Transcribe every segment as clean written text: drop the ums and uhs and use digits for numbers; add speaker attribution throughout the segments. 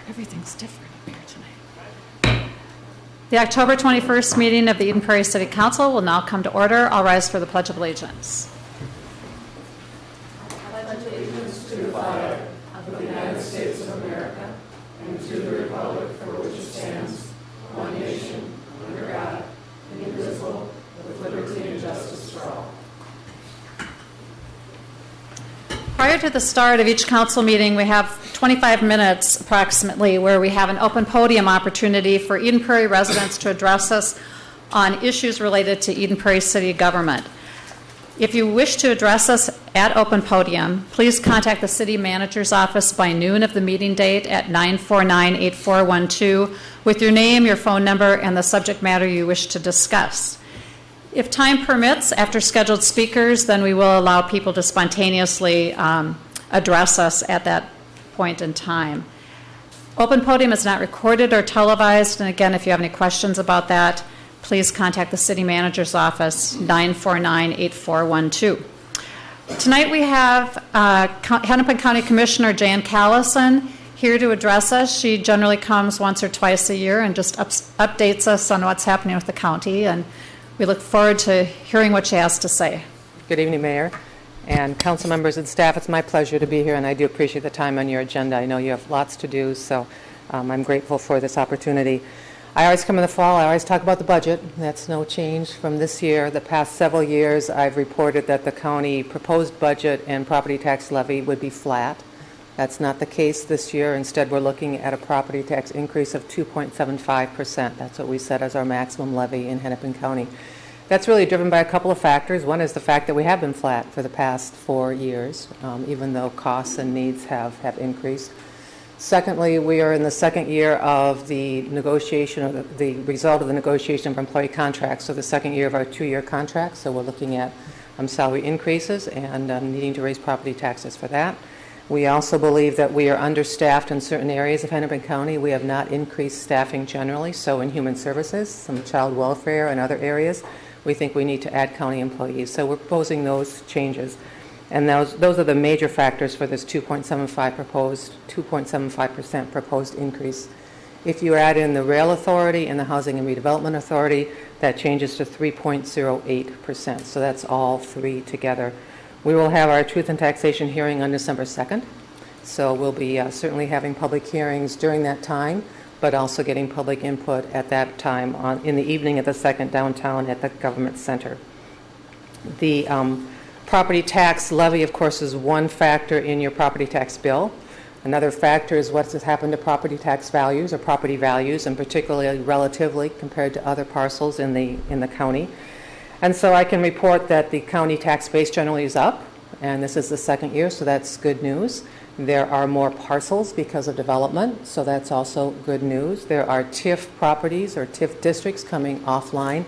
Speaker 1: Everything's different up here tonight. The October 21st meeting of the Eden Prairie City Council will now come to order. I'll rise for the Pledge of Allegiance.
Speaker 2: I pledge allegiance to the flag of the United States of America and to the republic for which it stands, one nation, under God, indivisible, with liberty and justice for all.
Speaker 1: Prior to the start of each council meeting, we have 25 minutes approximately where we have an open podium opportunity for Eden Prairie residents to address us on issues related to Eden Prairie City government. If you wish to address us at open podium, please contact the city manager's office by noon of the meeting date at 949-8412 with your name, your phone number, and the subject matter you wish to discuss. If time permits, after scheduled speakers, then we will allow people to spontaneously address us at that point in time. Open podium is not recorded or televised, and again, if you have any questions about that, please contact the city manager's office, 949-8412. Tonight we have Hennepin County Commissioner Jan Callison here to address us. She generally comes once or twice a year and just updates us on what's happening with the county, and we look forward to hearing what she has to say.
Speaker 3: Good evening, Mayor and council members and staff. It's my pleasure to be here, and I do appreciate the time on your agenda. I know you have lots to do, so I'm grateful for this opportunity. I always come in the fall, I always talk about the budget. That's no change from this year. The past several years, I've reported that the county proposed budget and property tax levy would be flat. That's not the case this year. Instead, we're looking at a property tax increase of 2.75%. That's what we set as our maximum levy in Hennepin County. That's really driven by a couple of factors. One is the fact that we have been flat for the past 4 years, even though costs and needs have increased. Secondly, we are in the second year of the negotiation, or the result of the negotiation of employee contracts, so the second year of our 2-year contract. So we're looking at salary increases and needing to raise property taxes for that. We also believe that we are understaffed in certain areas of Hennepin County. We have not increased staffing generally, so in human services, some child welfare and other areas, we think we need to add county employees. So we're proposing those changes. And those are the major factors for this 2.75% proposed increase. If you add in the Rail Authority and the Housing and Redevelopment Authority, that changes to 3.08%. So that's all three together. We will have our Truth in Taxation hearing on December 2nd. So we'll be certainly having public hearings during that time, but also getting public input at that time in the evening at the 2nd downtown at the Government Center. The property tax levy, of course, is one factor in your property tax bill. Another factor is what has happened to property tax values or property values, and particularly relatively compared to other parcels in the county. And so I can report that the county tax base generally is up, and this is the second year, so that's good news. There are more parcels because of development, so that's also good news. There are TIF properties or TIF districts coming offline,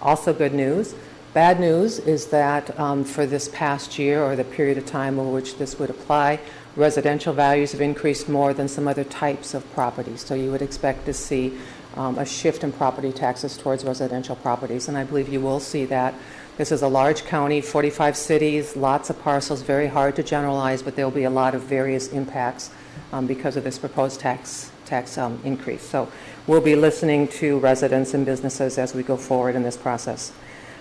Speaker 3: also good news. Bad news is that for this past year, or the period of time over which this would apply, residential values have increased more than some other types of properties. So you would expect to see a shift in property taxes towards residential properties, and I believe you will see that. This is a large county, 45 cities, lots of parcels, very hard to generalize, but there will be a lot of various impacts because of this proposed tax increase. So we'll be listening to residents and businesses as we go forward in this process.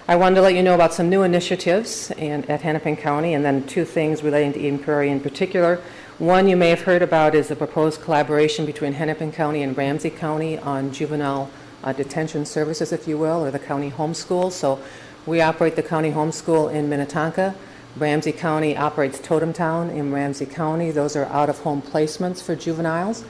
Speaker 3: I wanted to let you know about some new initiatives at Hennepin County, and then two things relating to Eden Prairie in particular. One you may have heard about is the proposed collaboration between Hennepin County and Ramsey County on juvenile detention services, if you will, or the county homeschool. So we operate the county homeschool in Minnetonka. Ramsey County operates Totem Town in Ramsey County. Those are out-of-home placements for juveniles.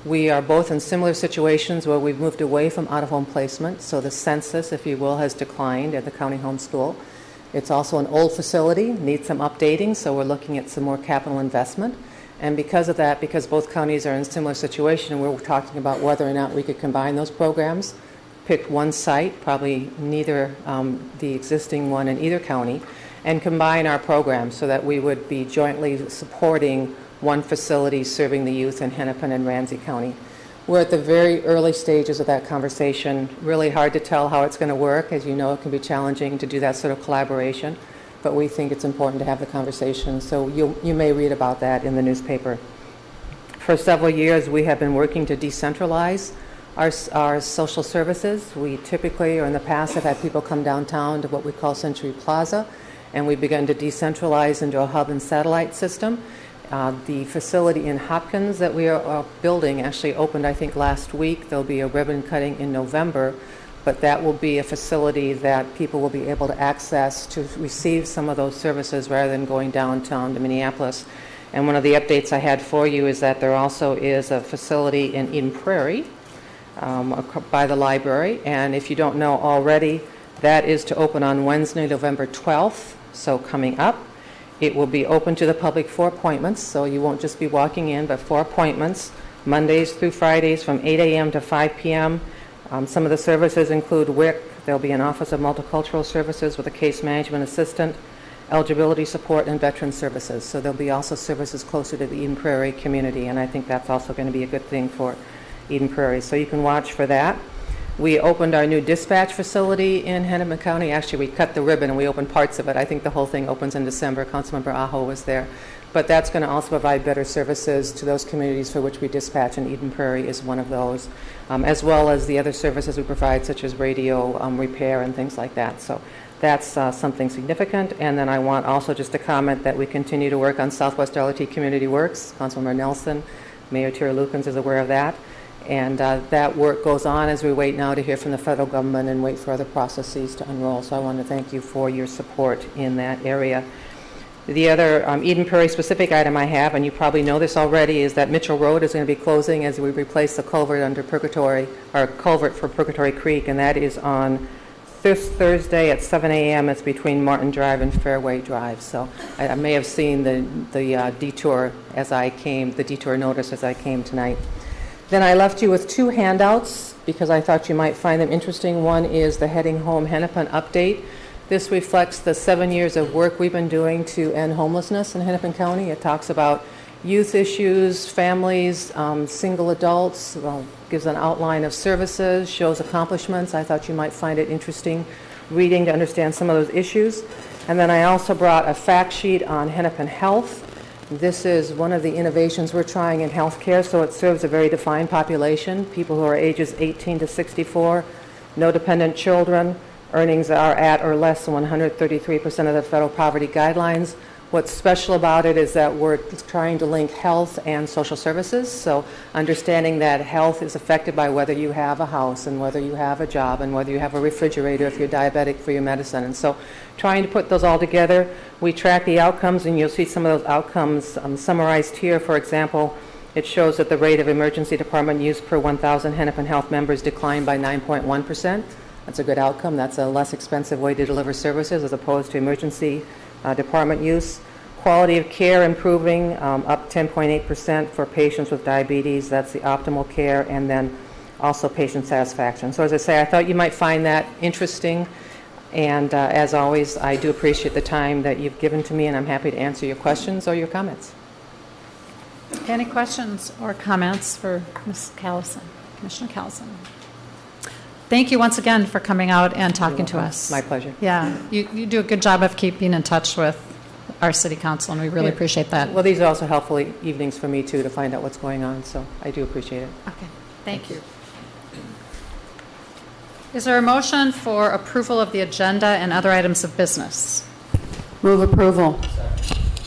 Speaker 3: We are both in similar situations where we've moved away from out-of-home placement, so the census, if you will, has declined at the county homeschool. It's also an old facility, needs some updating, so we're looking at some more capital investment. And because of that, because both counties are in a similar situation, we're talking about whether or not we could combine those programs, pick one site, probably neither the existing one in either county, and combine our programs so that we would be jointly supporting one facility serving the youth in Hennepin and Ramsey County. We're at the very early stages of that conversation. Really hard to tell how it's going to work. As you know, it can be challenging to do that sort of collaboration, but we think it's important to have the conversation. So you may read about that in the newspaper. For several years, we have been working to decentralize our social services. We typically, or in the past, have had people come downtown to what we call Century Plaza, and we've begun to decentralize into a hub and satellite system. The facility in Hopkins that we are building actually opened, I think, last week. There'll be a ribbon cutting in November, but that will be a facility that people will be able to access to receive some of those services rather than going downtown to Minneapolis. And one of the updates I had for you is that there also is a facility in Eden Prairie by the library, and if you don't know already, that is to open on Wednesday, November 12th, so coming up. It will be open to the public for appointments, so you won't just be walking in, but for appointments, Mondays through Fridays from 8 a.m. to 5 p.m. Some of the services include WIC. There'll be an Office of Multicultural Services with a case management assistant, eligibility support, and veteran services. So there'll be also services closer to the Eden Prairie community, and I think that's also going to be a good thing for Eden Prairie. So you can watch for that. We opened our new dispatch facility in Hennepin County. Actually, we cut the ribbon and we opened parts of it. I think the whole thing opens in December. Councilmember Aho was there. But that's going to also provide better services to those communities for which we dispatch, and Eden Prairie is one of those, as well as the other services we provide, such as radio repair and things like that. So that's something significant. And then I want also just to comment that we continue to work on Southwest LRT Community Works. Councilmember Nelson, Mayor Terry Lukens is aware of that. And that work goes on as we wait now to hear from the federal government and wait for other processes to unroll. So I want to thank you for your support in that area. The other Eden Prairie specific item I have, and you probably know this already, is that Mitchell Road is going to be closing as we replace the culvert under Purgatory, or culvert for Purgatory Creek, and that is on this Thursday at 7 a.m. It's between Martin Drive and Fairway Drive. So I may have seen the detour as I came, the detour notice as I came tonight. Then I left you with two handouts because I thought you might find them interesting. One is the Heading Home Hennepin update. This reflects the 7 years of work we've been doing to end homelessness in Hennepin County. It talks about youth issues, families, single adults, gives an outline of services, shows accomplishments. I thought you might find it interesting reading to understand some of those issues. And then I also brought a fact sheet on Hennepin Health. This is one of the innovations we're trying in healthcare, so it serves a very defined population, people who are ages 18 to 64, no dependent children, earnings are at or less than 133% of the federal poverty guidelines. What's special about it is that we're trying to link health and social services, so understanding that health is affected by whether you have a house and whether you have a job and whether you have a refrigerator if you're diabetic for your medicine. And so trying to put those all together, we track the outcomes, and you'll see some of those outcomes summarized here. For example, it shows that the rate of emergency department use per 1,000 Hennepin Health members declined by 9.1%. That's a good outcome. That's a less expensive way to deliver services as opposed to emergency department use. Quality of care improving, up 10.8% for patients with diabetes. That's the optimal care. And then also patient satisfaction. So as I say, I thought you might find that interesting. And as always, I do appreciate the time that you've given to me, and I'm happy to answer your questions or your comments.
Speaker 1: Any questions or comments for Ms. Callison, Commissioner Callison? Thank you once again for coming out and talking to us.
Speaker 3: My pleasure.
Speaker 1: Yeah, you do a good job of keeping in touch with our city council, and we really appreciate that.
Speaker 3: Well, these are also helpful evenings for me, too, to find out what's going on, so I do appreciate it.
Speaker 1: Okay, thank you. Is there a motion for approval of the agenda and other items of business?
Speaker 2: Move approval.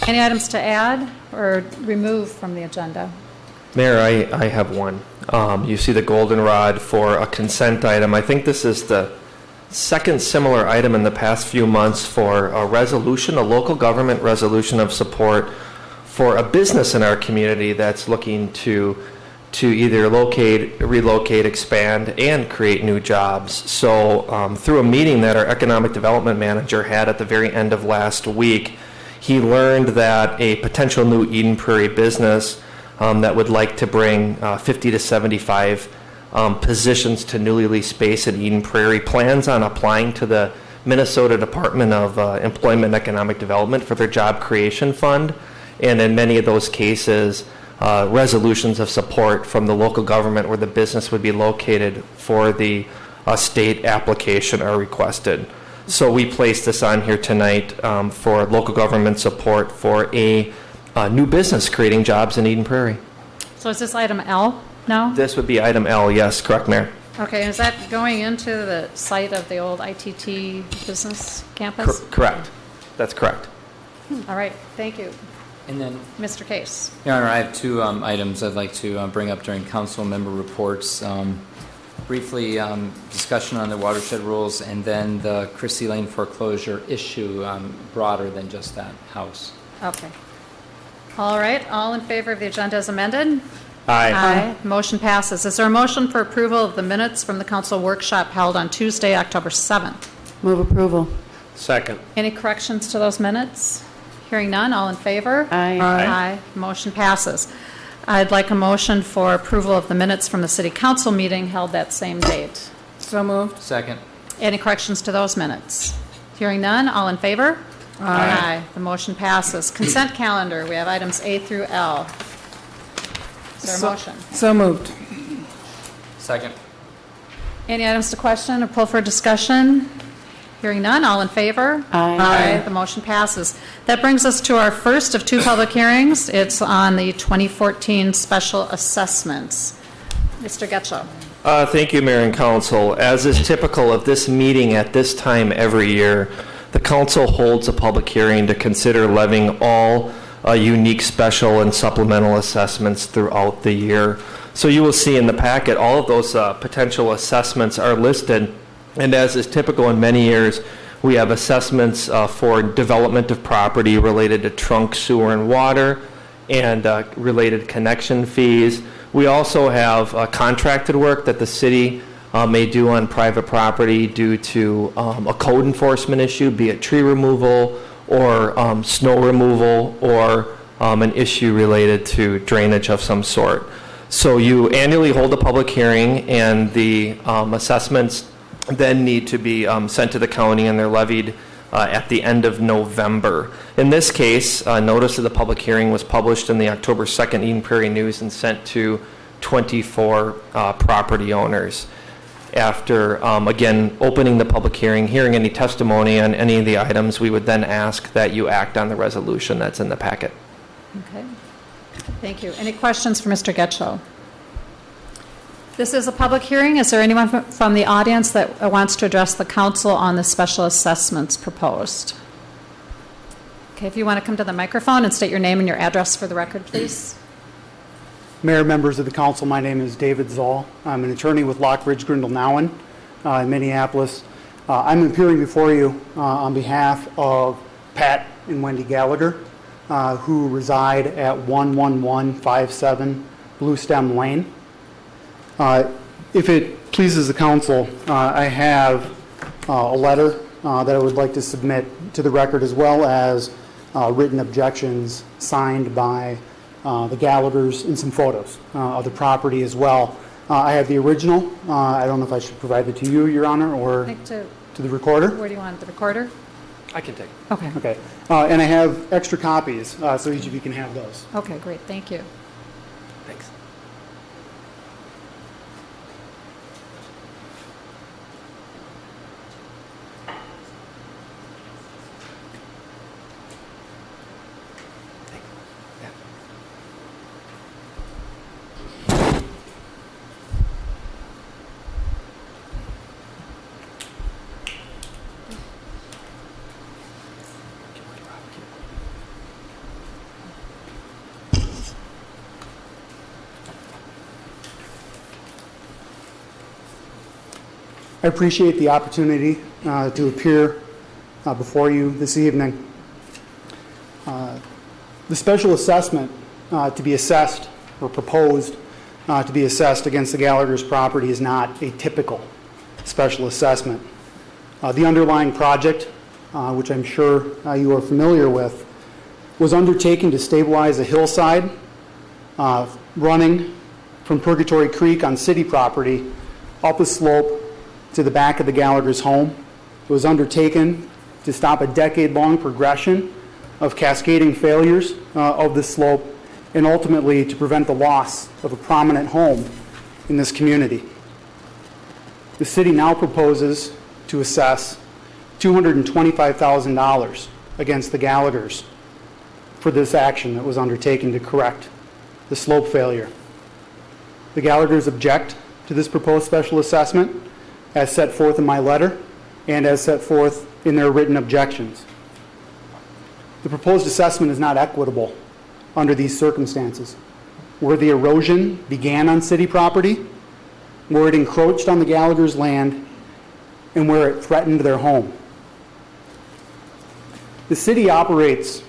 Speaker 1: Any items to add or remove from the agenda?
Speaker 4: Mayor, I have one. You see the goldenrod for a consent item. I think this is the second similar item in the past few months for a resolution, a local government resolution of support for a business in our community that's looking to either locate, relocate, expand, and create new jobs. So through a meeting that our economic development manager had at the very end of last week, he learned that a potential new Eden Prairie business that would like to bring 50 to 75 positions to newly leased space at Eden Prairie plans on applying to the Minnesota Department of Employment and Economic Development for their job creation fund. And in many of those cases, resolutions of support from the local government where the business would be located for the state application are requested. So we placed this on here tonight for local government support for a new business creating jobs in Eden Prairie.
Speaker 1: So is this item L now?
Speaker 4: This would be item L, yes, correct, Mayor.
Speaker 1: Okay, is that going into the site of the old ITT business campus?
Speaker 4: Correct. That's correct.
Speaker 1: All right, thank you.
Speaker 5: And then,
Speaker 1: Mr. Case.
Speaker 5: Your Honor, I have two items I'd like to bring up during council member reports. Briefly, discussion on the watershed rules, and then the Chrissy Lane foreclosure issue, broader than just that house.
Speaker 1: Okay. All right, all in favor of the agenda as amended?
Speaker 4: Aye.
Speaker 1: Motion passes. Is there a motion for approval of the minutes from the council workshop held on Tuesday, October 7th?
Speaker 2: Move approval.
Speaker 4: Second.
Speaker 1: Any corrections to those minutes? Hearing none, all in favor?
Speaker 2: Aye.
Speaker 1: Aye. Motion passes. I'd like a motion for approval of the minutes from the city council meeting held that same date.
Speaker 2: So moved.
Speaker 5: Second.
Speaker 1: Any corrections to those minutes? Hearing none, all in favor? Aye. The motion passes. Consent calendar, we have items A through L. Is there a motion?
Speaker 2: So moved.
Speaker 5: Second.
Speaker 1: Any items to question or pull for discussion? Hearing none, all in favor?
Speaker 2: Aye.
Speaker 1: The motion passes. That brings us to our first of two public hearings. It's on the 2014 special assessments. Mr. Getchell.
Speaker 4: Thank you, Mayor and Council. As is typical of this meeting at this time every year, the council holds a public hearing to consider levying all unique special and supplemental assessments throughout the year. So you will see in the packet, all of those potential assessments are listed. And as is typical in many years, we have assessments for development of property related to trunk, sewer, and water, and related connection fees. We also have contracted work that the city may do on private property due to a code enforcement issue, be it tree removal or snow removal, or an issue related to drainage of some sort. So you annually hold a public hearing, and the assessments then need to be sent to the county, and they're levied at the end of November. In this case, notice of the public hearing was published in the October 2nd Eden Prairie News and sent to 24 property owners. After, again, opening the public hearing, hearing any testimony on any of the items, we would then ask that you act on the resolution that's in the packet.
Speaker 1: Okay. Thank you. Any questions for Mr. Getchell? This is a public hearing. Is there anyone from the audience that wants to address the council on the special assessments proposed? Okay, if you want to come to the microphone and state your name and your address for the record, please.
Speaker 6: Mayor, members of the council, my name is David Zoll. I'm an attorney with Lockridge, Grindle, Nowen in Minneapolis. I'm appearing before you on behalf of Pat and Wendy Gallagher, who reside at 11157 Blue Stem Lane. If it pleases the council, I have a letter that I would like to submit to the record, as well as written objections signed by the Gallaghers and some photos of the property as well. I have the original. I don't know if I should provide it to you, Your Honor, or to the recorder.
Speaker 1: Where do you want the recorder?
Speaker 4: I can take it.
Speaker 1: Okay.
Speaker 6: Okay. And I have extra copies, so each of you can have those.
Speaker 1: Okay, great. Thank you.
Speaker 4: Thanks.
Speaker 6: I appreciate the opportunity to appear before you this evening. The special assessment to be assessed or proposed to be assessed against the Gallagher's property is not a typical special assessment. The underlying project, which I'm sure you are familiar with, was undertaken to stabilize a hillside running from Purgatory Creek on city property up a slope to the back of the Gallagher's home. It was undertaken to stop a decade-long progression of cascading failures of the slope, and ultimately to prevent the loss of a prominent home in this community. The city now proposes to assess $225,000 against the Gallaghers for this action that was undertaken to correct the slope failure. The Gallaghers object to this proposed special assessment as set forth in my letter and as set forth in their written objections. The proposed assessment is not equitable under these circumstances, where the erosion began on city property, where it encroached on the Gallaghers' land, and where it threatened their home. The city operates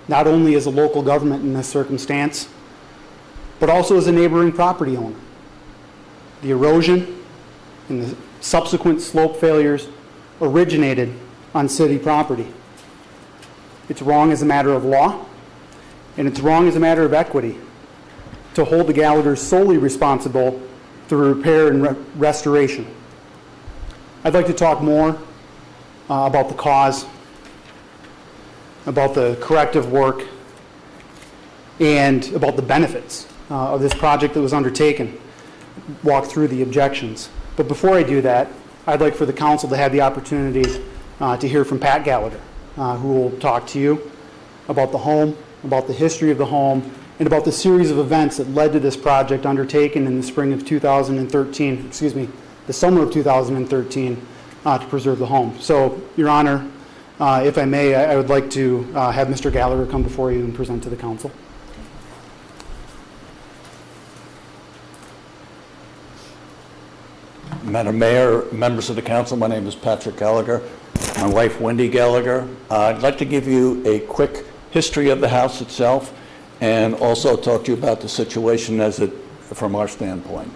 Speaker 6: not only as a local government in this circumstance, but also as a neighboring property owner. The erosion and the subsequent slope failures originated on city property. It's wrong as a matter of law, and it's wrong as a matter of equity to hold the Gallaghers solely responsible through repair and restoration. I'd like to talk more about the cause, about the corrective work, and about the benefits of this project that was undertaken, walk through the objections. But before I do that, I'd like for the council to have the opportunity to hear from Pat Gallagher, who will talk to you about the home, about the history of the home, and about the series of events that led to this project undertaken in the spring of 2013, the summer of 2013, to preserve the home. So, Your Honor, if I may, I would like to have Mr. Gallagher come before you and present to the council.
Speaker 7: Madam Mayor, members of the council, my name is Patrick Gallagher. My wife, Wendy Gallagher. I'd like to give you a quick history of the house itself and also talk to you about the situation as it, from our standpoint.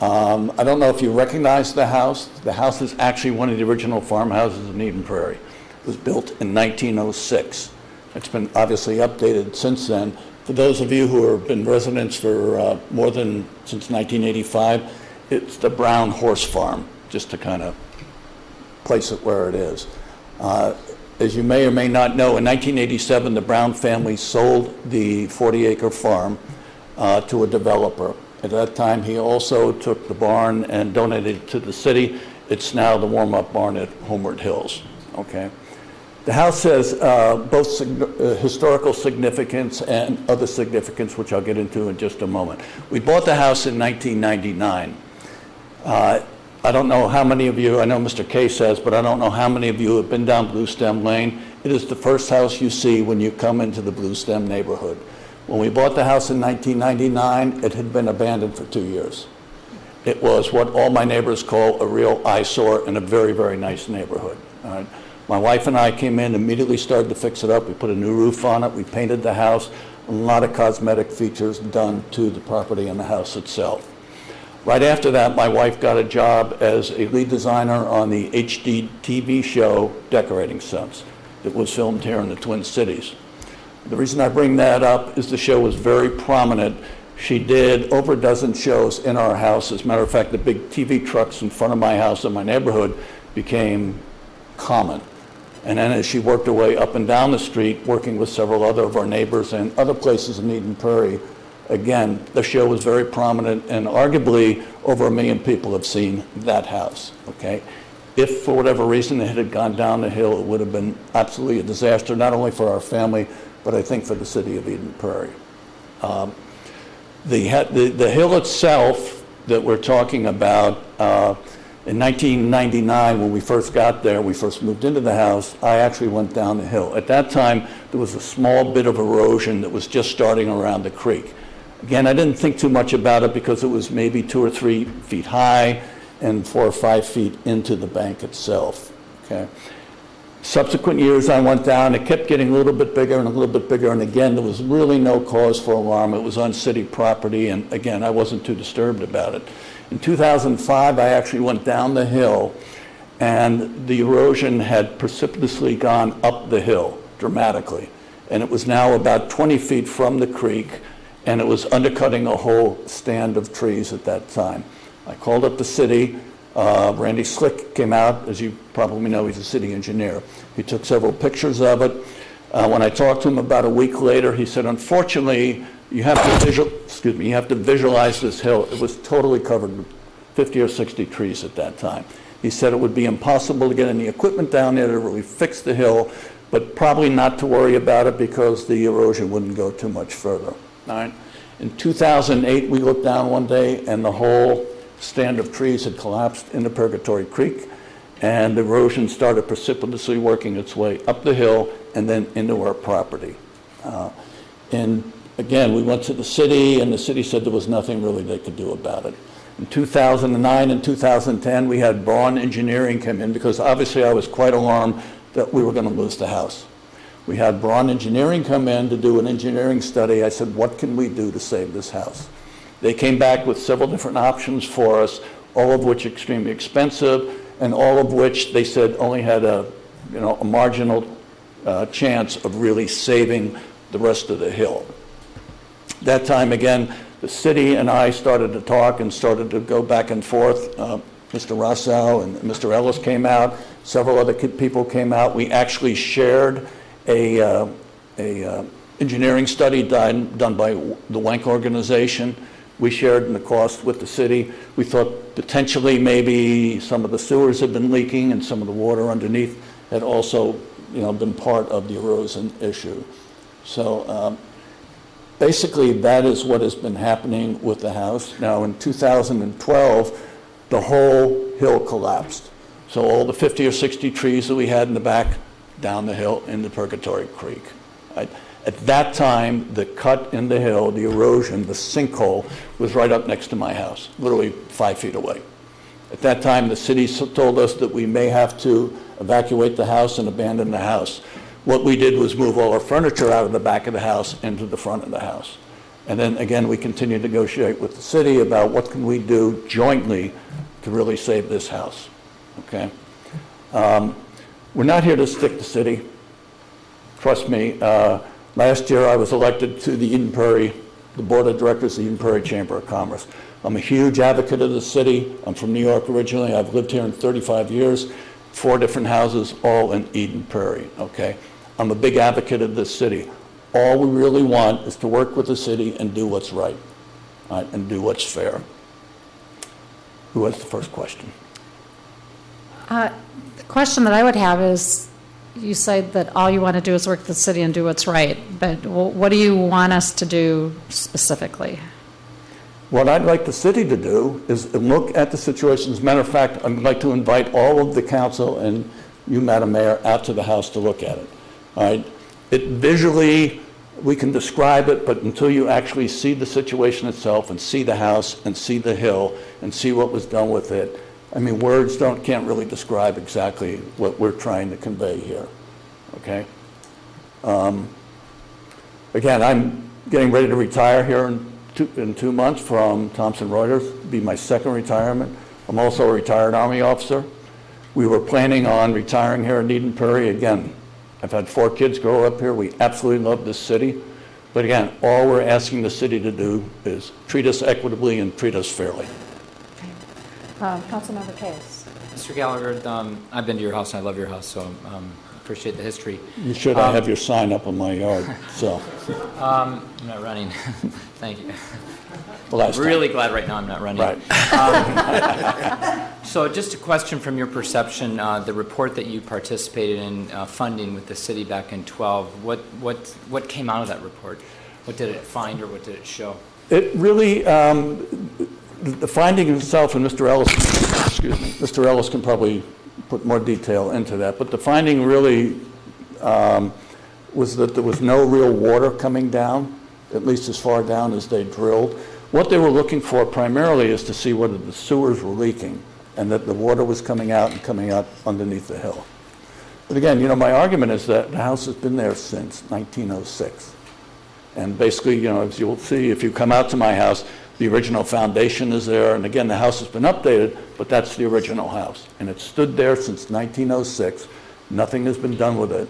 Speaker 7: I don't know if you recognize the house. The house is actually one of the original farmhouses in Eden Prairie. It was built in 1906. It's been obviously updated since then. For those of you who have been residents for more than since 1985, it's the Brown Horse Farm, just to kind of place it where it is. As you may or may not know, in 1987, the Brown family sold the 40-acre farm to a developer. At that time, he also took the barn and donated it to the city. It's now the warm-up barn at Homeward Hills. Okay. The house has both historical significance and other significance, which I'll get into in just a moment. We bought the house in 1999. I don't know how many of you, I know Mr. Case has, but I don't know how many of you have been down Blue Stem Lane. It is the first house you see when you come into the Blue Stem neighborhood. When we bought the house in 1999, it had been abandoned for 2 years. It was what all my neighbors call a real eyesore in a very, very nice neighborhood. All right. My wife and I came in, immediately started to fix it up. We put a new roof on it. We painted the house. A lot of cosmetic features done to the property and the house itself. Right after that, my wife got a job as a lead designer on the HD TV show Decorating Sets that was filmed here in the Twin Cities. The reason I bring that up is the show was very prominent. She did over a dozen shows in our house. As a matter of fact, the big TV trucks in front of my house in my neighborhood became common. And then as she worked her way up and down the street, working with several other of our neighbors and other places in Eden Prairie, again, the show was very prominent, and arguably over 1 million people have seen that house, okay? If for whatever reason it had gone down the hill, it would have been absolutely a disaster, not only for our family, but I think for the city of Eden Prairie. The hill itself that we're talking about, in 1999, when we first got there, we first moved into the house, I actually went down the hill. At that time, there was a small bit of erosion that was just starting around the creek. Again, I didn't think too much about it because it was maybe 2 or 3 feet high and 4 or 5 feet into the bank itself. Okay. Subsequent years, I went down. It kept getting a little bit bigger and a little bit bigger. And again, there was really no cause for alarm. It was on city property. And again, I wasn't too disturbed about it. In 2005, I actually went down the hill, and the erosion had precipitously gone up the hill dramatically. And it was now about 20 feet from the creek, and it was undercutting a whole stand of trees at that time. I called up the city. Randy Slick came out. As you probably know, he's a city engineer. He took several pictures of it. When I talked to him about a week later, he said, unfortunately, you have to visualize this hill. It was totally covered with 50 or 60 trees at that time. He said it would be impossible to get any equipment down there to really fix the hill, but probably not to worry about it because the erosion wouldn't go too much further. All right. In 2008, we looked down one day, and the whole stand of trees had collapsed into Purgatory Creek, and erosion started precipitously working its way up the hill and then into our property. And again, we went to the city, and the city said there was nothing really they could do about it. In 2009 and 2010, we had Braun Engineering come in because obviously I was quite alarmed that we were going to lose the house. We had Braun Engineering come in to do an engineering study. I said, what can we do to save this house? They came back with several different options for us, all of which extremely expensive, and all of which they said only had a marginal chance of really saving the rest of the hill. That time, again, the city and I started to talk and started to go back and forth. Mr. Rousseau and Mr. Ellis came out. Several other people came out. We actually shared a engineering study done by the Wank organization. We shared in the cost with the city. We thought potentially maybe some of the sewers had been leaking and some of the water underneath had also been part of the erosion issue. So basically that is what has been happening with the house. Now in 2012, the whole hill collapsed. So all the 50 or 60 trees that we had in the back, down the hill into Purgatory Creek. At that time, the cut in the hill, the erosion, the sinkhole, was right up next to my house, literally 5 feet away. At that time, the city told us that we may have to evacuate the house and abandon the house. What we did was move all our furniture out of the back of the house into the front of the house. And then again, we continued to negotiate with the city about what can we do jointly to really save this house, okay? We're not here to stick the city. Trust me, last year I was elected to the Eden Prairie, the board of directors of the Eden Prairie Chamber of Commerce. I'm a huge advocate of the city. I'm from New York originally. I've lived here in 35 years, 4 different houses, all in Eden Prairie, okay? I'm a big advocate of this city. All we really want is to work with the city and do what's right, and do what's fair. Who has the first question?
Speaker 1: The question that I would have is, you said that all you want to do is work with the city and do what's right, but what do you want us to do specifically?
Speaker 7: What I'd like the city to do is look at the situation. As a matter of fact, I'd like to invite all of the council and you, Madam Mayor, out to the house to look at it. All right? It visually, we can describe it, but until you actually see the situation itself and see the house and see the hill and see what was done with it, I mean, words can't really describe exactly what we're trying to convey here, okay? Again, I'm getting ready to retire here in 2 months from Thomson Reuters. It'll be my second retirement. I'm also a retired Army officer. We were planning on retiring here in Eden Prairie. Again, I've had 4 kids grow up here. We absolutely love this city. But again, all we're asking the city to do is treat us equitably and treat us fairly.
Speaker 1: Councilmember Case.
Speaker 5: Mr. Gallagher, I've been to your house and I love your house, so appreciate the history.
Speaker 7: You should. I have your sign up on my yard, so.
Speaker 5: I'm not running. Thank you.
Speaker 7: I'm
Speaker 5: really glad right now I'm not running.
Speaker 7: Right.
Speaker 5: So just a question from your perception, the report that you participated in funding with the city back in 12, what came out of that report? What did it find or what did it show? It really, the finding itself, and Mr. Ellis can probably put more detail into that, but the finding really was that there was no real water coming down, at least as far down as they drilled. What they were looking for primarily is to see whether the sewers were leaking and that the water was coming out and coming out underneath the hill. But again, my argument is that the house has been there since 1906. And basically, as you'll see, if you come out to my house, the original foundation is there. And again, the house has been updated, but that's the original house. And it's stood there since 1906. Nothing has been done with it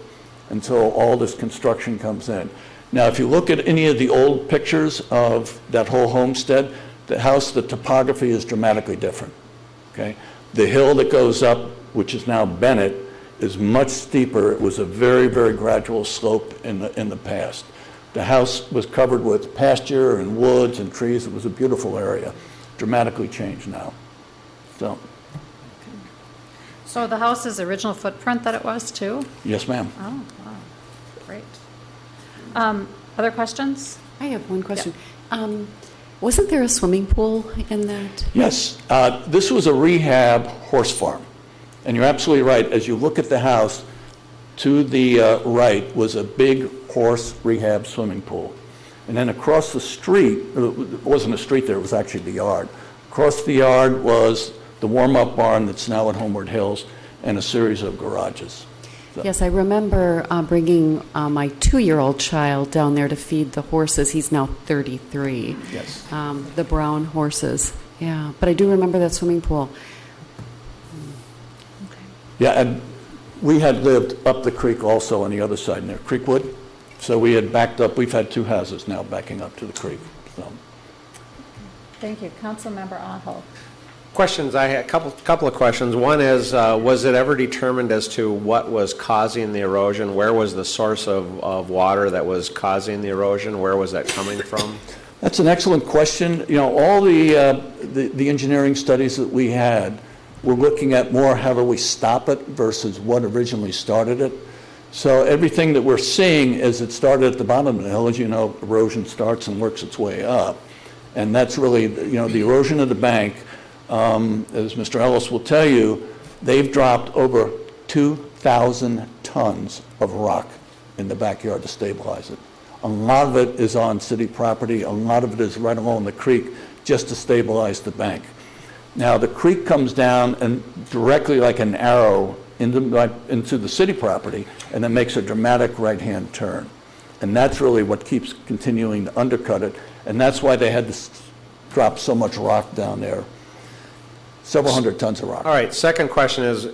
Speaker 5: until all this construction comes in. Now, if you look at any of the old pictures of that whole homestead, the house, the topography is dramatically different, okay? The hill that goes up, which is now Bennett, is much steeper. It was a very, very gradual slope in the past. The house was covered with pasture and woods and trees. It was a beautiful area. Dramatically changed now.
Speaker 1: So the house is the original footprint that it was too?
Speaker 7: Yes, ma'am.
Speaker 1: Oh, wow, great. Other questions?
Speaker 8: I have one question. Wasn't there a swimming pool in that?
Speaker 7: Yes, this was a rehab horse farm. And you're absolutely right. As you look at the house, to the right was a big horse rehab swimming pool. And then across the street, it wasn't a street there, it was actually the yard. Across the yard was the warm-up barn that's now at Homeward Hills and a series of garages. So.
Speaker 8: Yes, I remember bringing my 2-year-old child down there to feed the horses. He's now 33.
Speaker 7: Yes.
Speaker 8: The brown horses. Yeah, but I do remember that swimming pool. Okay.
Speaker 7: Yeah, and we had lived up the creek also on the other side near Creekwood. So we had backed up. We've had 2 houses now backing up to the creek. So.
Speaker 1: Thank you. Councilmember Aho.
Speaker 9: Questions. I had a couple of questions. One is, was it ever determined as to what was causing the erosion? Where was the source of water that was causing the erosion? Where was that coming from?
Speaker 7: That's an excellent question. You know, all the engineering studies that we had were looking at more how do we stop it versus what originally started it. So everything that we're seeing is it started at the bottom of the hill. As you know, erosion starts and works its way up. And that's really, you know, the erosion of the bank. As Mr. Ellis will tell you, they've dropped over 2,000 tons of rock in the backyard to stabilize it. A lot of it is on city property. A lot of it is right along the creek just to stabilize the bank. Now, the creek comes down and directly like an arrow into the city property and then makes a dramatic right-hand turn. And that's really what keeps continuing to undercut it. And that's why they had to drop so much rock down there. Several hundred tons of rock.
Speaker 9: All right. Second question is,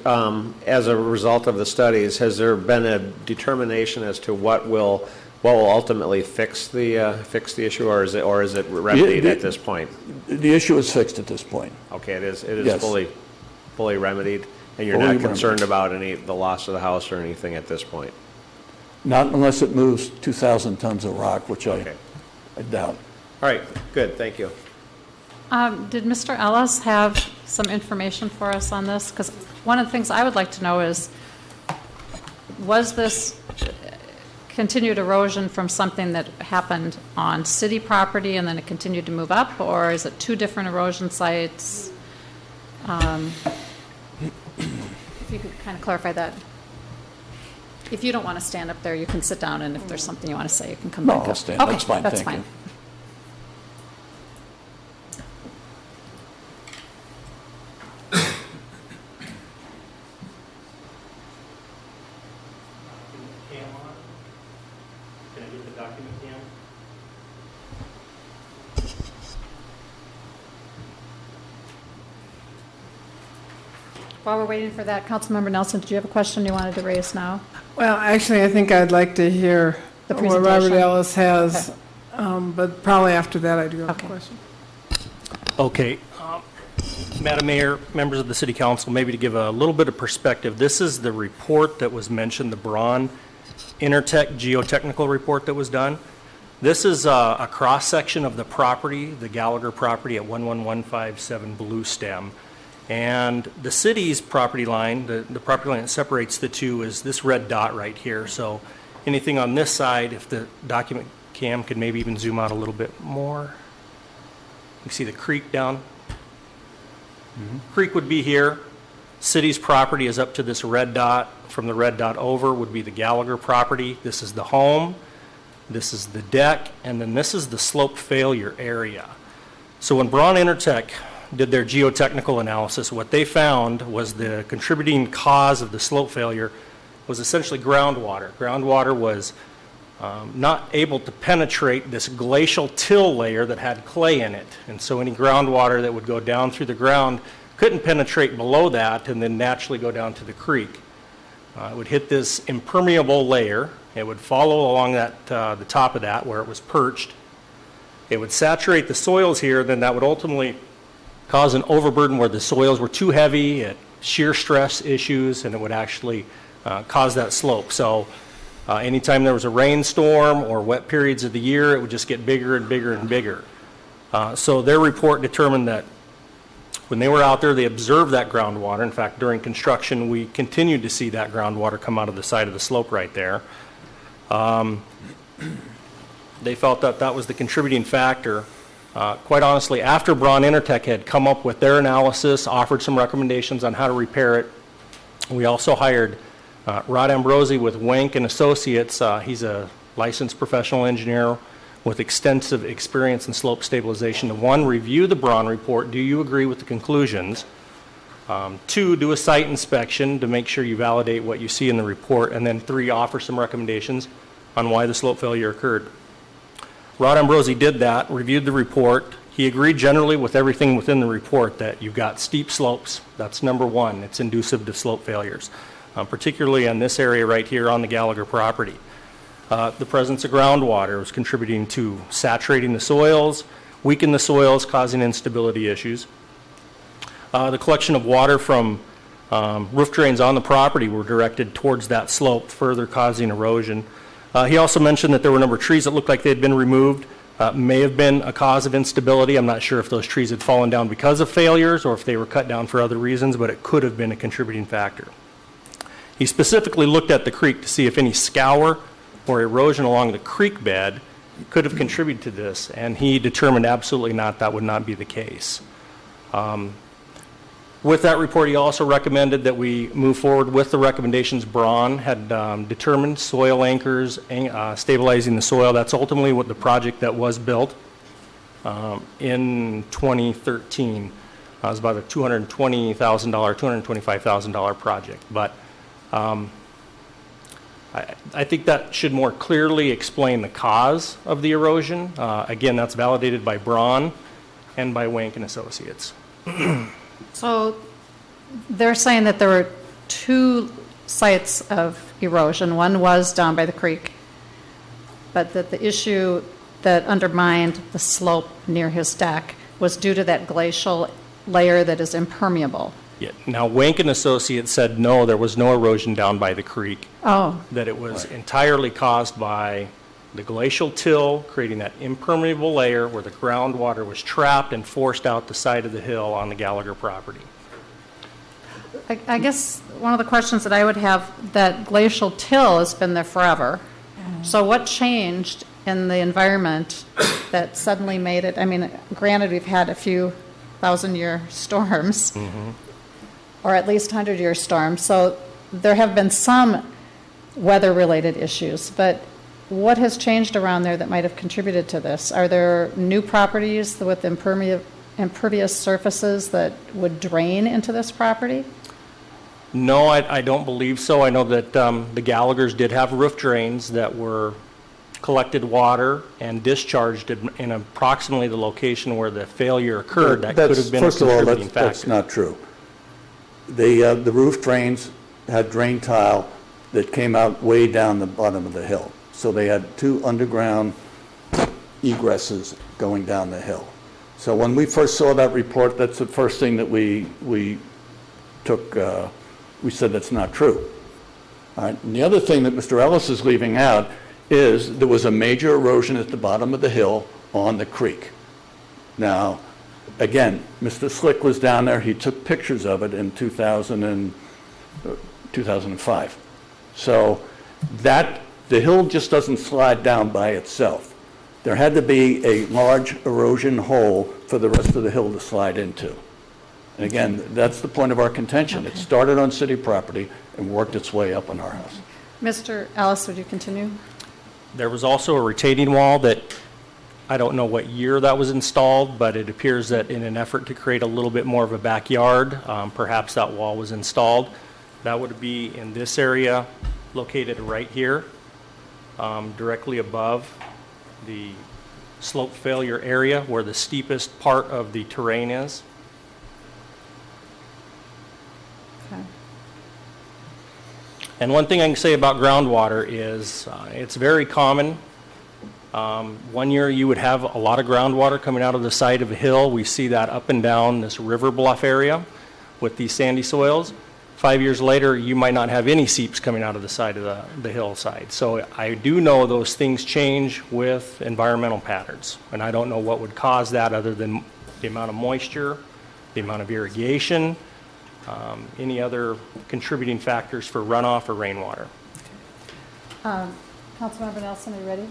Speaker 9: as a result of the studies, has there been a determination as to what will ultimately fix the issue, or is it remedied at this point?
Speaker 7: The issue is fixed at this point.
Speaker 9: Okay, it is
Speaker 7: Yes.
Speaker 9: fully remedied, and you're
Speaker 7: Fully
Speaker 9: not concerned about the loss of the house or anything at this point.
Speaker 7: Not unless it moves 2,000 tons of rock, which I doubt.
Speaker 9: All right. Good. Thank you.
Speaker 1: Did Mr. Ellis have some information for us on this? Because one of the things I would like to know is, was this continued erosion from something that happened on city property and then it continued to move up, or is it 2 different erosion sites? If you could kind of clarify that. If you don't want to stand up there, you can sit down, and if there's something you want to say, you can come back up.
Speaker 7: No, I'll stand.
Speaker 1: Okay,
Speaker 7: That's fine.
Speaker 1: That's
Speaker 7: Thank
Speaker 1: fine.
Speaker 7: you.
Speaker 10: Can I get the document cam?
Speaker 1: While we're waiting for that, Councilmember Nelson, did you have a question you wanted to raise now?
Speaker 2: Well, actually, I think I'd like to hear
Speaker 1: The
Speaker 2: what Robert
Speaker 1: presentation?
Speaker 2: Ellis has,
Speaker 1: Okay.
Speaker 2: but probably after that I do have
Speaker 1: Okay.
Speaker 2: a question.
Speaker 10: Okay. Madam Mayor, members of the City Council, maybe to give a little bit of perspective, this is the report that was mentioned, the Braun Intertech geotechnical report that was done. This is a cross-section of the property, the Gallagher property at 11157 Blue Stem. And the city's property line, the property line that separates the two, is this red dot right here. So anything on this side, if the document cam could maybe even zoom out a little bit more. You can see the creek down. Creek would be here. City's property is up to this red dot. From the red dot over would be the Gallagher property. This is the home. This is the deck. And then this is the slope failure area. So when Braun Intertech did their geotechnical analysis, what they found was the contributing cause of the slope failure was essentially groundwater. Groundwater was not able to penetrate this glacial till layer that had clay in it. And so any groundwater that would go down through the ground couldn't penetrate below that and then naturally go down to the creek. It would hit this impermeable layer. It would follow along that the top of that where it was perched. It would saturate the soils here, then that would ultimately cause an overburden where the soils were too heavy, shear stress issues, and it would actually cause that slope. So anytime there was a rainstorm or wet periods of the year, it would just get bigger and bigger and bigger. So their report determined that when they were out there, they observed that groundwater. In fact, during construction, we continued to see that groundwater come out of the side of the slope right there. They felt that that was the contributing factor. Quite honestly, after Braun Intertech had come up with their analysis, offered some recommendations on how to repair it, we also hired Rod Ambrosi with Wank and Associates. He's a licensed professional engineer with extensive experience in slope stabilization. To one, review the Braun report. Do you agree with the conclusions? Two, do a site inspection to make sure you validate what you see in the report. And then three, offer some recommendations on why the slope failure occurred. Rod Ambrosi did that, reviewed the report. He agreed generally with everything within the report, that you've got steep slopes. That's number one. It's inducive to slope failures, particularly in this area right here on the Gallagher property. The presence of groundwater was contributing to saturating the soils, weaken the soils, causing instability issues. The collection of water from roof drains on the property were directed towards that slope, further causing erosion. He also mentioned that there were a number of trees that looked like they had been removed. May have been a cause of instability. I'm not sure if those trees had fallen down because of failures or if they were cut down for other reasons, but it could have been a contributing factor. He specifically looked at the creek to see if any scour or erosion along the creek bed could have contributed to this, and he determined absolutely not, that would not be the case. With that report, he also recommended that we move forward with the recommendations Braun had determined, soil anchors, stabilizing the soil. That's ultimately what the project that was built in 2013. It was about a $220,000, $225,000 project. But I think that should more clearly explain the cause of the erosion. Again, that's validated by Braun and by Wank and Associates.
Speaker 1: So they're saying that there were two sites of erosion. One was down by the creek, but that the issue that undermined the slope near his deck was due to that glacial layer that is impermeable.
Speaker 10: Yeah. Now, Wank and Associates said no, there was no erosion down by the creek.
Speaker 1: Oh.
Speaker 10: That it was entirely caused by the glacial till creating that impermeable layer where the groundwater was trapped and forced out the side of the hill on the Gallagher property.
Speaker 1: I guess one of the questions that I would have, that glacial till has been there forever. So what changed in the environment that suddenly made it, I mean, granted we've had a few thousand-year storms, or at least 100-year storms, so there have been some weather-related issues, but what has changed around there that might have contributed to this? Are there new properties with impervious surfaces that would drain into this property?
Speaker 10: No, I don't believe so. I know that the Gallaghers did have roof drains that were collected water and discharged in approximately the location where the failure occurred. That could have been a contributing factor.
Speaker 7: That's not true. The roof drains had drain tile that came out way down the bottom of the hill. So they had two underground egresses going down the hill. So when we first saw that report, that's the first thing that we took, we said that's not true. All right. And the other thing that Mr. Ellis is leaving out is there was a major erosion at the bottom of the hill on the creek. Now, again, Mr. Slick was down there. He took pictures of it in 2005. So the hill just doesn't slide down by itself. There had to be a large erosion hole for the rest of the hill to slide into. And again, that's the point of our contention. Okay. It started on city property and worked its way up on our house.
Speaker 1: Mr. Ellis, would you continue?
Speaker 10: There was also a retaining wall that I don't know what year that was installed, but it appears that in an effort to create a little bit more of a backyard, perhaps that wall was installed. That would be in this area, located right here, directly above the slope failure area where the steepest part of the terrain is.
Speaker 1: Okay.
Speaker 10: And one thing I can say about groundwater is it's very common. One year you would have a lot of groundwater coming out of the side of a hill. We see that up and down this river bluff area with these sandy soils. 5 years later, you might not have any seeps coming out of the side of the hillside. So I do know those things change with environmental patterns, and I don't know what would cause that other than the amount of moisture, the amount of irrigation, any other contributing factors for runoff or rainwater.
Speaker 1: Councilmember Nelson, are you ready?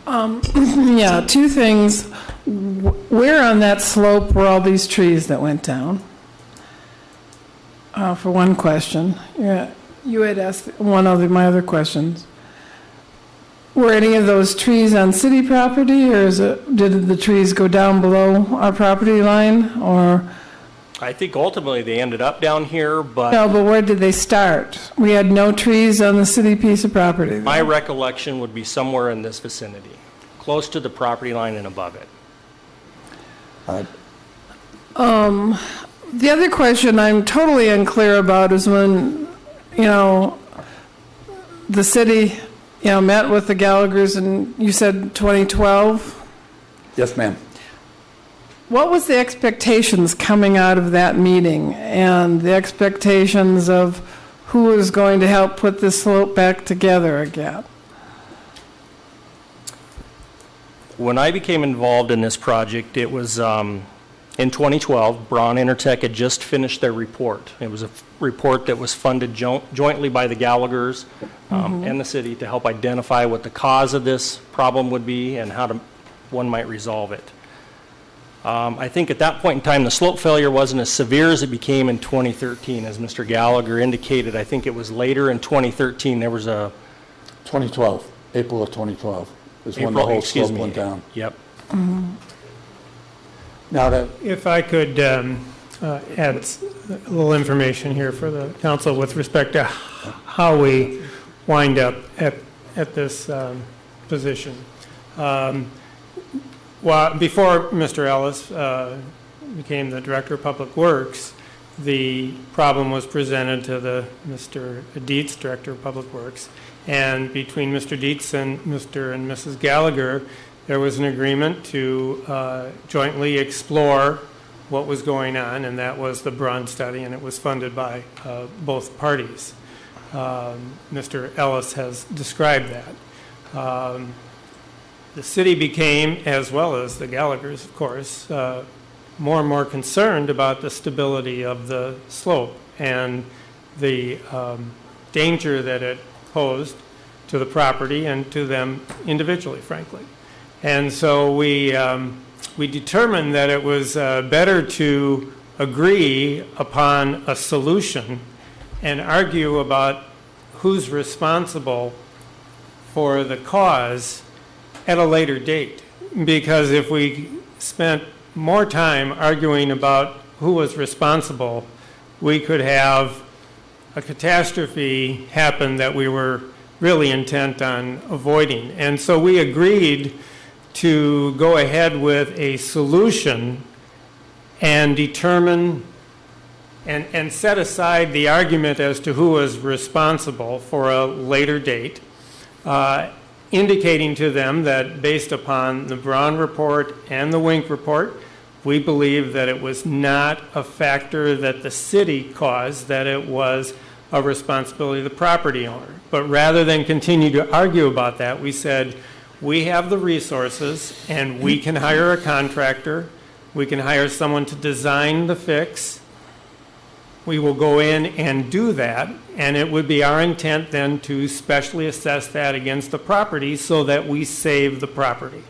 Speaker 2: Yeah, two things. Where on that slope were all these trees that went down? For one question. Yeah, you had asked one of my other questions. Were any of those trees on city property, or did the trees go down below our property line, or?
Speaker 10: I think ultimately they ended up down here, but
Speaker 2: No, but where did they start? We had no trees on the city piece of property.
Speaker 10: my recollection would be somewhere in this vicinity, close to the property line and above it.
Speaker 2: The other question I'm totally unclear about is when, the city, met with the Gallaghers, and you said 2012?
Speaker 7: Yes, ma'am.
Speaker 2: What was the expectations coming out of that meeting and the expectations of who was going to help put this slope back together again?
Speaker 10: When I became involved in this project, it was in 2012. Braun Intertech had just finished their report. It was a report that was funded jointly by the Gallaghers and the city to help identify what the cause of this problem would be and how one might resolve it. I think at that point in time, the slope failure wasn't as severe as it became in 2013, as Mr. Gallagher indicated. I think it was later in 2013 there was a...
Speaker 7: 2012, April of 2012 is when the whole slope went down.
Speaker 10: Yep.
Speaker 7: Now that...
Speaker 11: If I could add a little information here for the council with respect to how we wind up at this position. Well, before Mr. Ellis became the Director of Public Works, the problem was presented to Mr. Dietz, Director of Public Works, and between Mr. Dietz and Mr. and Mrs. Gallagher, there was an agreement to jointly explore what was going on, and that was the Braun study, and it was funded by both parties. Mr. Ellis has described that. The city became, as well as the Gallaghers, of course, more and more concerned about the stability of the slope and the danger that it posed to the property and to them individually, frankly. And so we determined that it was better to agree upon a solution and argue about who's responsible for the cause at a later date, because if we spent more time arguing about who was responsible, we could have a catastrophe happen that we were really intent on avoiding. And so we agreed to go ahead with a solution and determine and set aside the argument as to who was responsible for a later date, indicating to them that based upon the Braun report and the Wink report, we believe that it was not a factor that the city caused, that it was a responsibility of the property owner. But rather than continue to argue about that, we said, we have the resources and we can hire a contractor, we can hire someone to design the fix. We will go in and do that, and it would be our intent then to specially assess that against the property so that we save the property.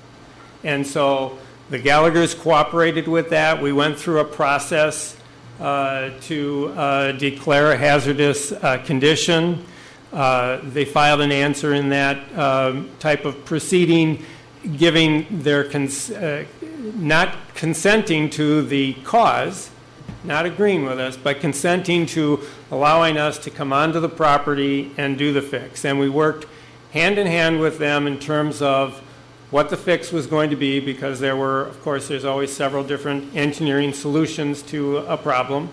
Speaker 11: And so the Gallaghers cooperated with that. We went through a process to declare a hazardous condition. They filed an answer in that type of proceeding, giving their not consenting to the cause, not agreeing with us, but consenting to allowing us to come onto the property and do the fix. And we worked hand in hand with them in terms of what the fix was going to be, because there were, of course, there's always several different engineering solutions to a problem.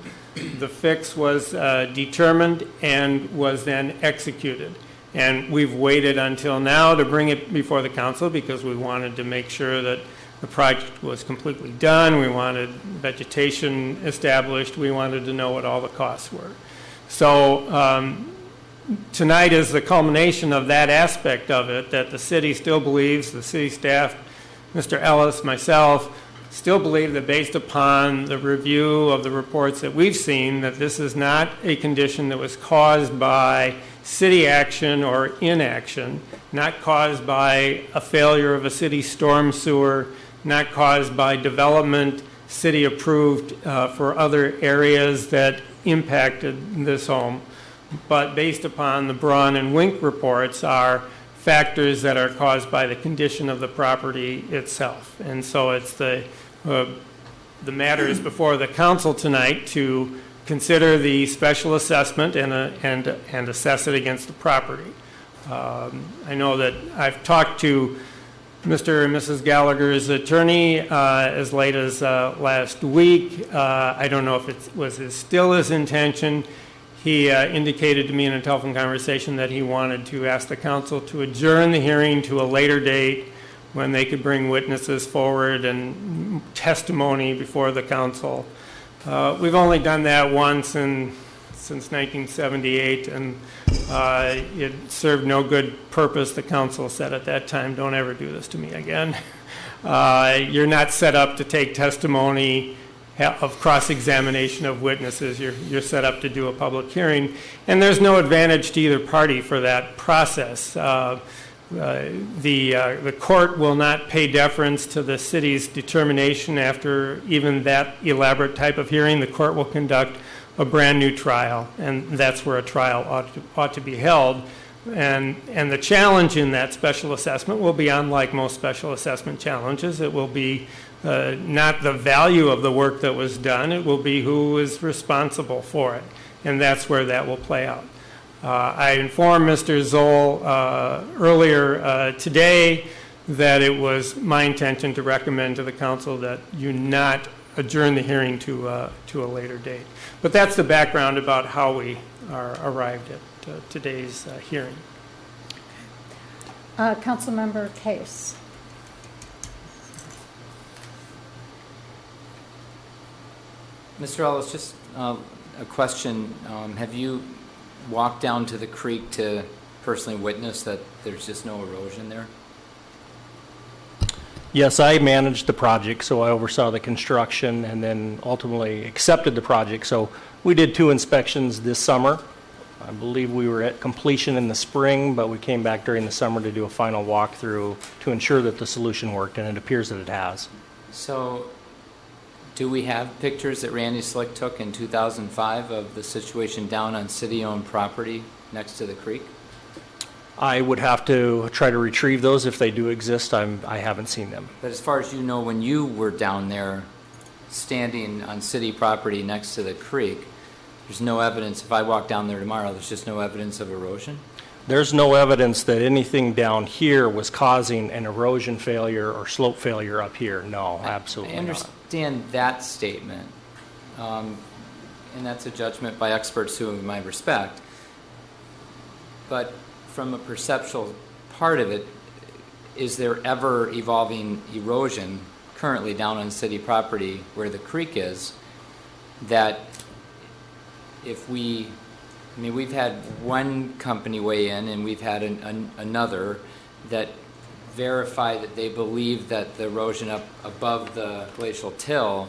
Speaker 11: The fix was determined and was then executed. And we've waited until now to bring it before the council because we wanted to make sure that the project was completely done. We wanted vegetation established. We wanted to know what all the costs were. So tonight is the culmination of that aspect of it, that the city still believes, the city staff, Mr. Ellis, myself, still believe that based upon the review of the reports that we've seen, that this is not a condition that was caused by city action or inaction, not caused by a failure of a city storm sewer, not caused by development city approved for other areas that impacted this home, but based upon the Braun and Wink reports are factors that are caused by the condition of the property itself. And so it's the matter is before the council tonight to consider the special assessment and assess it against the property. I know that I've talked to Mr. and Mrs. Gallagher's attorney as late as last week. I don't know if it was still his intention. He indicated to me in a telephone conversation that he wanted to ask the council to adjourn the hearing to a later date when they could bring witnesses forward and testimony before the council. We've only done that once since 1978, and it served no good purpose. The council said at that time, don't ever do this to me again. You're not set up to take testimony of cross-examination of witnesses. You're set up to do a public hearing, and there's no advantage to either party for that process. The court will not pay deference to the city's determination after even that elaborate type of hearing. The court will conduct a brand new trial, and that's where a trial ought to be held. And the challenge in that special assessment will be unlike most special assessment challenges. It will be not the value of the work that was done, it will be who is responsible for it. And that's where that will play out. I informed Mr. Zoll earlier today that it was my intention to recommend to the council that you not adjourn the hearing to a later date. But that's the background about how we are arrived at today's hearing.
Speaker 1: Councilmember Case.
Speaker 5: Mr. Ellis, just a question. Have you walked down to the creek to personally witness that there's just no erosion there?
Speaker 10: Yes, I managed the project, so I oversaw the construction and then ultimately accepted the project. So we did 2 inspections this summer. I believe we were at completion in the spring, but we came back during the summer to do a final walkthrough to ensure that the solution worked, and it appears that it has.
Speaker 5: So do we have pictures that Randy Slick took in 2005 of the situation down on city-owned property next to the creek?
Speaker 10: I would have to try to retrieve those if they do exist. I haven't seen them.
Speaker 5: But as far as you know, when you were down there standing on city property next to the creek, there's no evidence. If I walk down there tomorrow, there's just no evidence of erosion?
Speaker 10: There's no evidence that anything down here was causing an erosion failure or slope failure up here. No, absolutely not.
Speaker 5: I understand that statement, and that's a judgment by experts whom I respect. But from a perceptual part of it, is there ever evolving erosion currently down on city property where the creek is that if we've had one company weigh in and we've had another that verify that they believe that the erosion up above the glacial till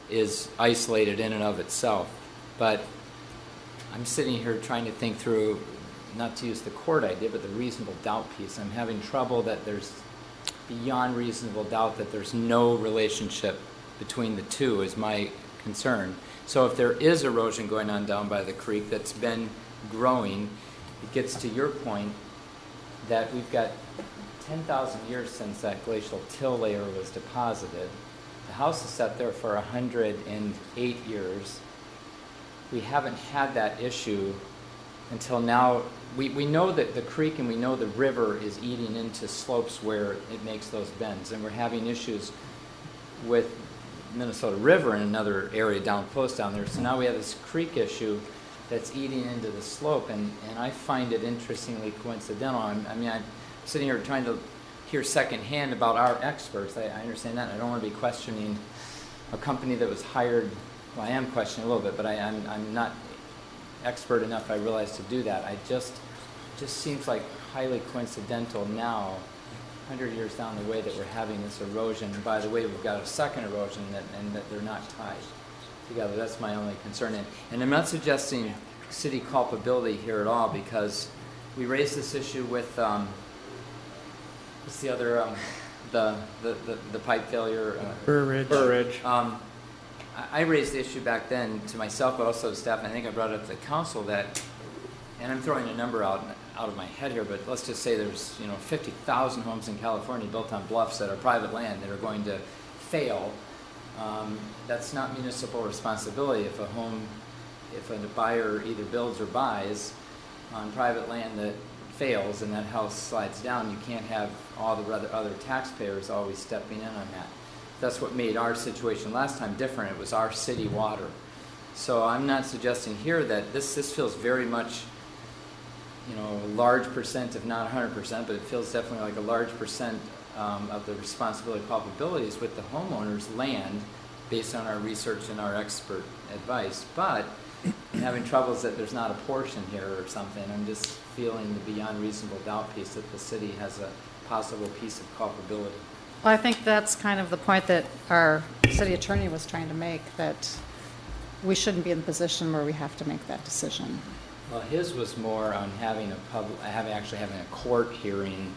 Speaker 5: is isolated in and of itself. But I'm sitting here trying to think through, not to use the court idea, but the reasonable doubt piece. I'm having trouble that there's beyond reasonable doubt that there's no relationship between the two is my concern. So if there is erosion going on down by the creek that's been growing, it gets to your point that we've got 10,000 years since that glacial till layer was deposited. The house is set there for 108 years. We haven't had that issue until now. We know that the creek and we know the river is eating into slopes where it makes those bends, and we're having issues with Minnesota River in another area down close down there. So now we have this creek issue that's eating into the slope, and I find it interestingly coincidental. I'm sitting here trying to hear secondhand about our experts. I understand that. I don't want to be questioning a company that was hired. Well, I am questioning a little bit, but I'm not expert enough, I realize, to do that. It just seems like highly coincidental now, 100 years down the way, that we're having this erosion. And by the way, we've got a second erosion and that they're not tied together. That's my only concern. And I'm not suggesting city culpability here at all, because we raised this issue with what's the other the pipe failure.
Speaker 11: Burridge.
Speaker 5: I raised the issue back then to myself, but also to staff, and I think I brought it up to the council that, and I'm throwing a number out of my head here, but let's just say there's 50,000 homes in California built on bluffs that are private land that are going to fail. That's not municipal responsibility. If a buyer either builds or buys on private land that fails and that house slides down, you can't have all the other taxpayers always stepping in on that. That's what made our situation last time different. It was our city water. So I'm not suggesting here that this feels very much, a large percent, if not 100%, but it feels definitely like a large percent of the responsibility culpabilities with the homeowner's land based on our research and our expert advice. But I'm having troubles that there's not a portion here or something. I'm just feeling the beyond reasonable doubt piece that the city has a possible piece of culpability.
Speaker 1: Well, I think that's kind of the point that our city attorney was trying to make, that we shouldn't be in the position where we have to make that decision.
Speaker 5: Well, his was more on having having a court hearing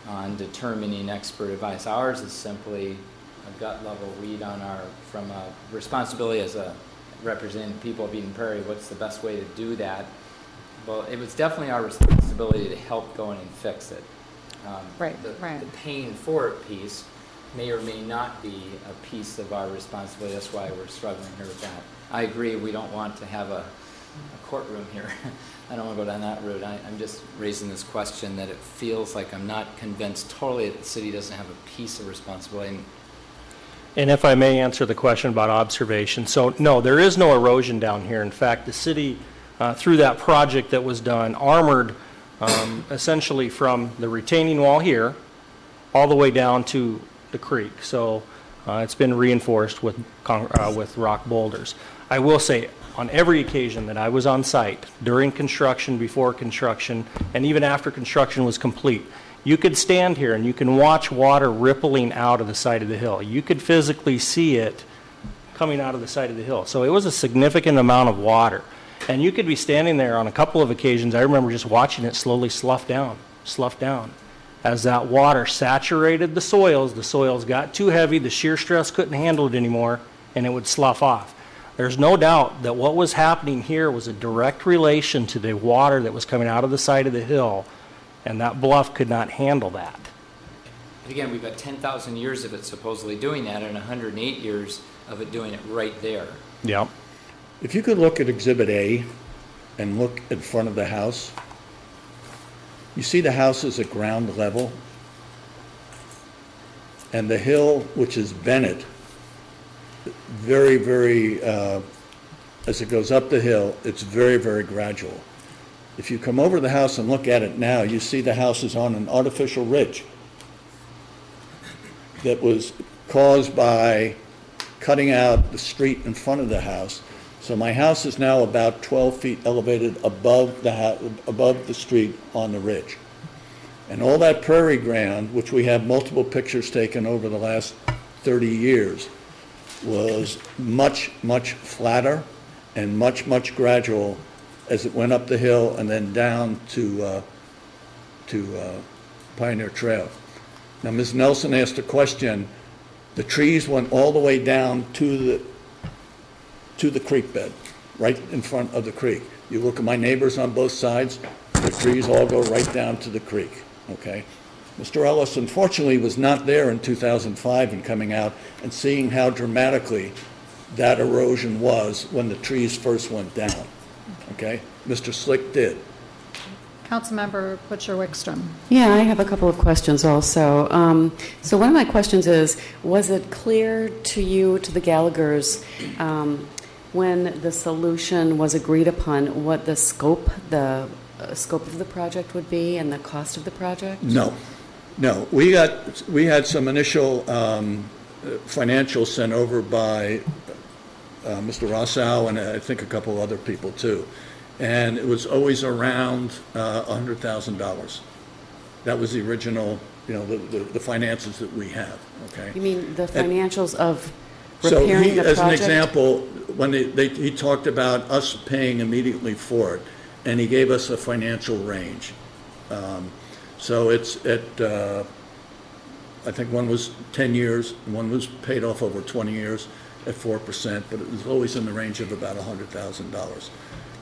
Speaker 5: on determining expert advice. Ours is simply a gut level read on from a responsibility as a representing the people of Eden Prairie. What's the best way to do that? Well, it was definitely our responsibility to help go in and fix it. The paying for it piece may or may not be a piece of our responsibility. That's why we're struggling here with that. I agree, we don't want to have a courtroom here. I don't want to go down that route. I'm just raising this question that it feels like I'm not convinced totally that the city doesn't have a piece of responsibility.
Speaker 10: And if I may answer the question about observation. So no, there is no erosion down here. In fact, the city, through that project that was done, armored essentially from the retaining wall here all the way down to the creek. So it's been reinforced with rock boulders. I will say, on every occasion that I was on site, during construction, before construction, and even after construction was complete, you could stand here and you can watch water rippling out of the side of the hill. You could physically see it coming out of the side of the hill. So it was a significant amount of water. And you could be standing there on a couple of occasions. I remember just watching it slowly slough down. As that water saturated the soils got too heavy, the shear stress couldn't handle it anymore, and it would slough off. There's no doubt that what was happening here was a direct relation to the water that was coming out of the side of the hill, and that bluff could not handle that.
Speaker 5: But again, we've got 10,000 years of it supposedly doing that, and 108 years of it doing it right there.
Speaker 10: Yeah.
Speaker 7: If you could look at Exhibit A and look in front of the house, you see the house is at ground level, and the hill, which is Bennett, very, very, as it goes up the hill, it's very, very gradual. If you come over the house and look at it now, you see the house is on an artificial ridge that was caused by cutting out the street in front of the house. So my house is now about 12 feet elevated above the street on the ridge. And all that prairie ground, which we have multiple pictures taken over the last 30 years, was much, much flatter and much, much gradual as it went up the hill and then down to Pioneer Trail. Now, Ms. Nelson asked a question. The trees went all the way down to the creek bed, right in front of the creek. You look at my neighbors on both sides, the trees all go right down to the creek, okay? Mr. Ellis, unfortunately, was not there in 2005 and coming out and seeing how dramatically that erosion was when the trees first went down, okay? Mr. Slick did.
Speaker 1: Councilmember Butcher-Wickstrom.
Speaker 8: Yeah, I have a couple of questions also. So one of my questions is, was it clear to you, to the Gallaghers, when the solution was agreed upon, what the scope of the project would be and the cost of the project?
Speaker 7: No. We had some initial financials sent over by Mr. Rossow and I think a couple other people too. And it was always around $100,000. That was the original, the finances that we have, okay?
Speaker 8: You mean the financials of repairing the project?
Speaker 7: As an example, when he talked about us paying immediately for it, and he gave us a financial range. So it's at, I think one was 10 years, and one was paid off over 20 years at 4%, but it was always in the range of about $100,000.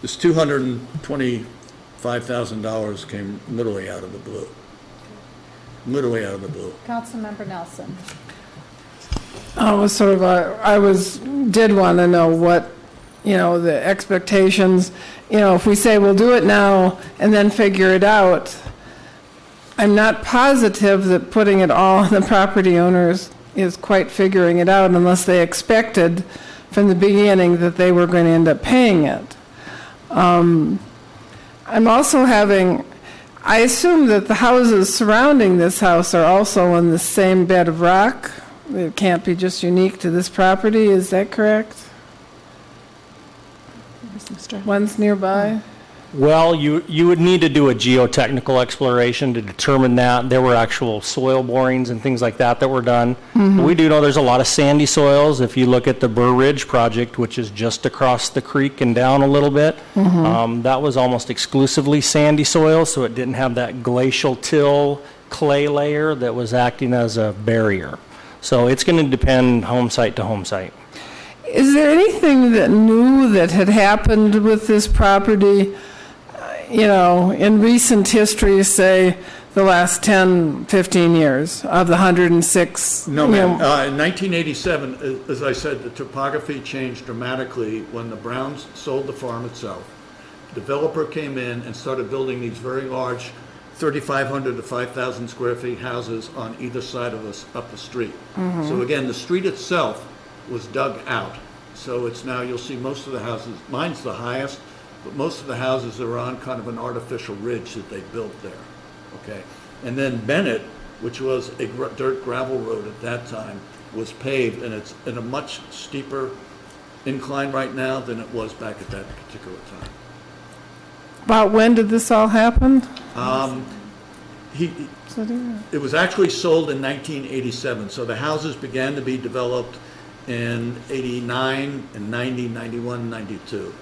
Speaker 7: This $225,000 came literally out of the blue. Literally out of the blue.
Speaker 1: Councilmember Nelson.
Speaker 2: I was did want to know what, the expectations, if we say we'll do it now and then figure it out, I'm not positive that putting it all on the property owners is quite figuring it out unless they expected from the beginning that they were going to end up paying it. I'm also I assume that the houses surrounding this house are also on the same bed of rock. It can't be just unique to this property, is that correct? One's nearby?
Speaker 10: Well, you would need to do a geotechnical exploration to determine that. There were actual soil borings and things like that were done.
Speaker 2: Mm-hmm.
Speaker 10: We do know there's a lot of sandy soils. If you look at the Burr Ridge project, which is just across the creek and down a little bit, that was almost exclusively sandy soil, so it didn't have that glacial till clay layer that was acting as a barrier. So it's going to depend home site to home site.
Speaker 2: Is there anything that new that had happened with this property, in recent history, say the last 10, 15 years of the 106?
Speaker 7: No, ma'am. In 1987, as I said, the topography changed dramatically when the Browns sold the farm itself. The developer came in and started building these very large 3,500 to 5,000 square feet houses on either side of us up the street. So again, the street itself was dug out. So it's now, you'll see most of the houses, mine's the highest, but most of the houses are on kind of an artificial ridge that they built there, okay? And then Bennett, which was a dirt gravel road at that time, was paved, and it's in a much steeper incline right now than it was back at that particular time.
Speaker 2: About when did this all happen?
Speaker 7: It was actually sold in 1987, so the houses began to be developed in 89 and 90, 91, 92.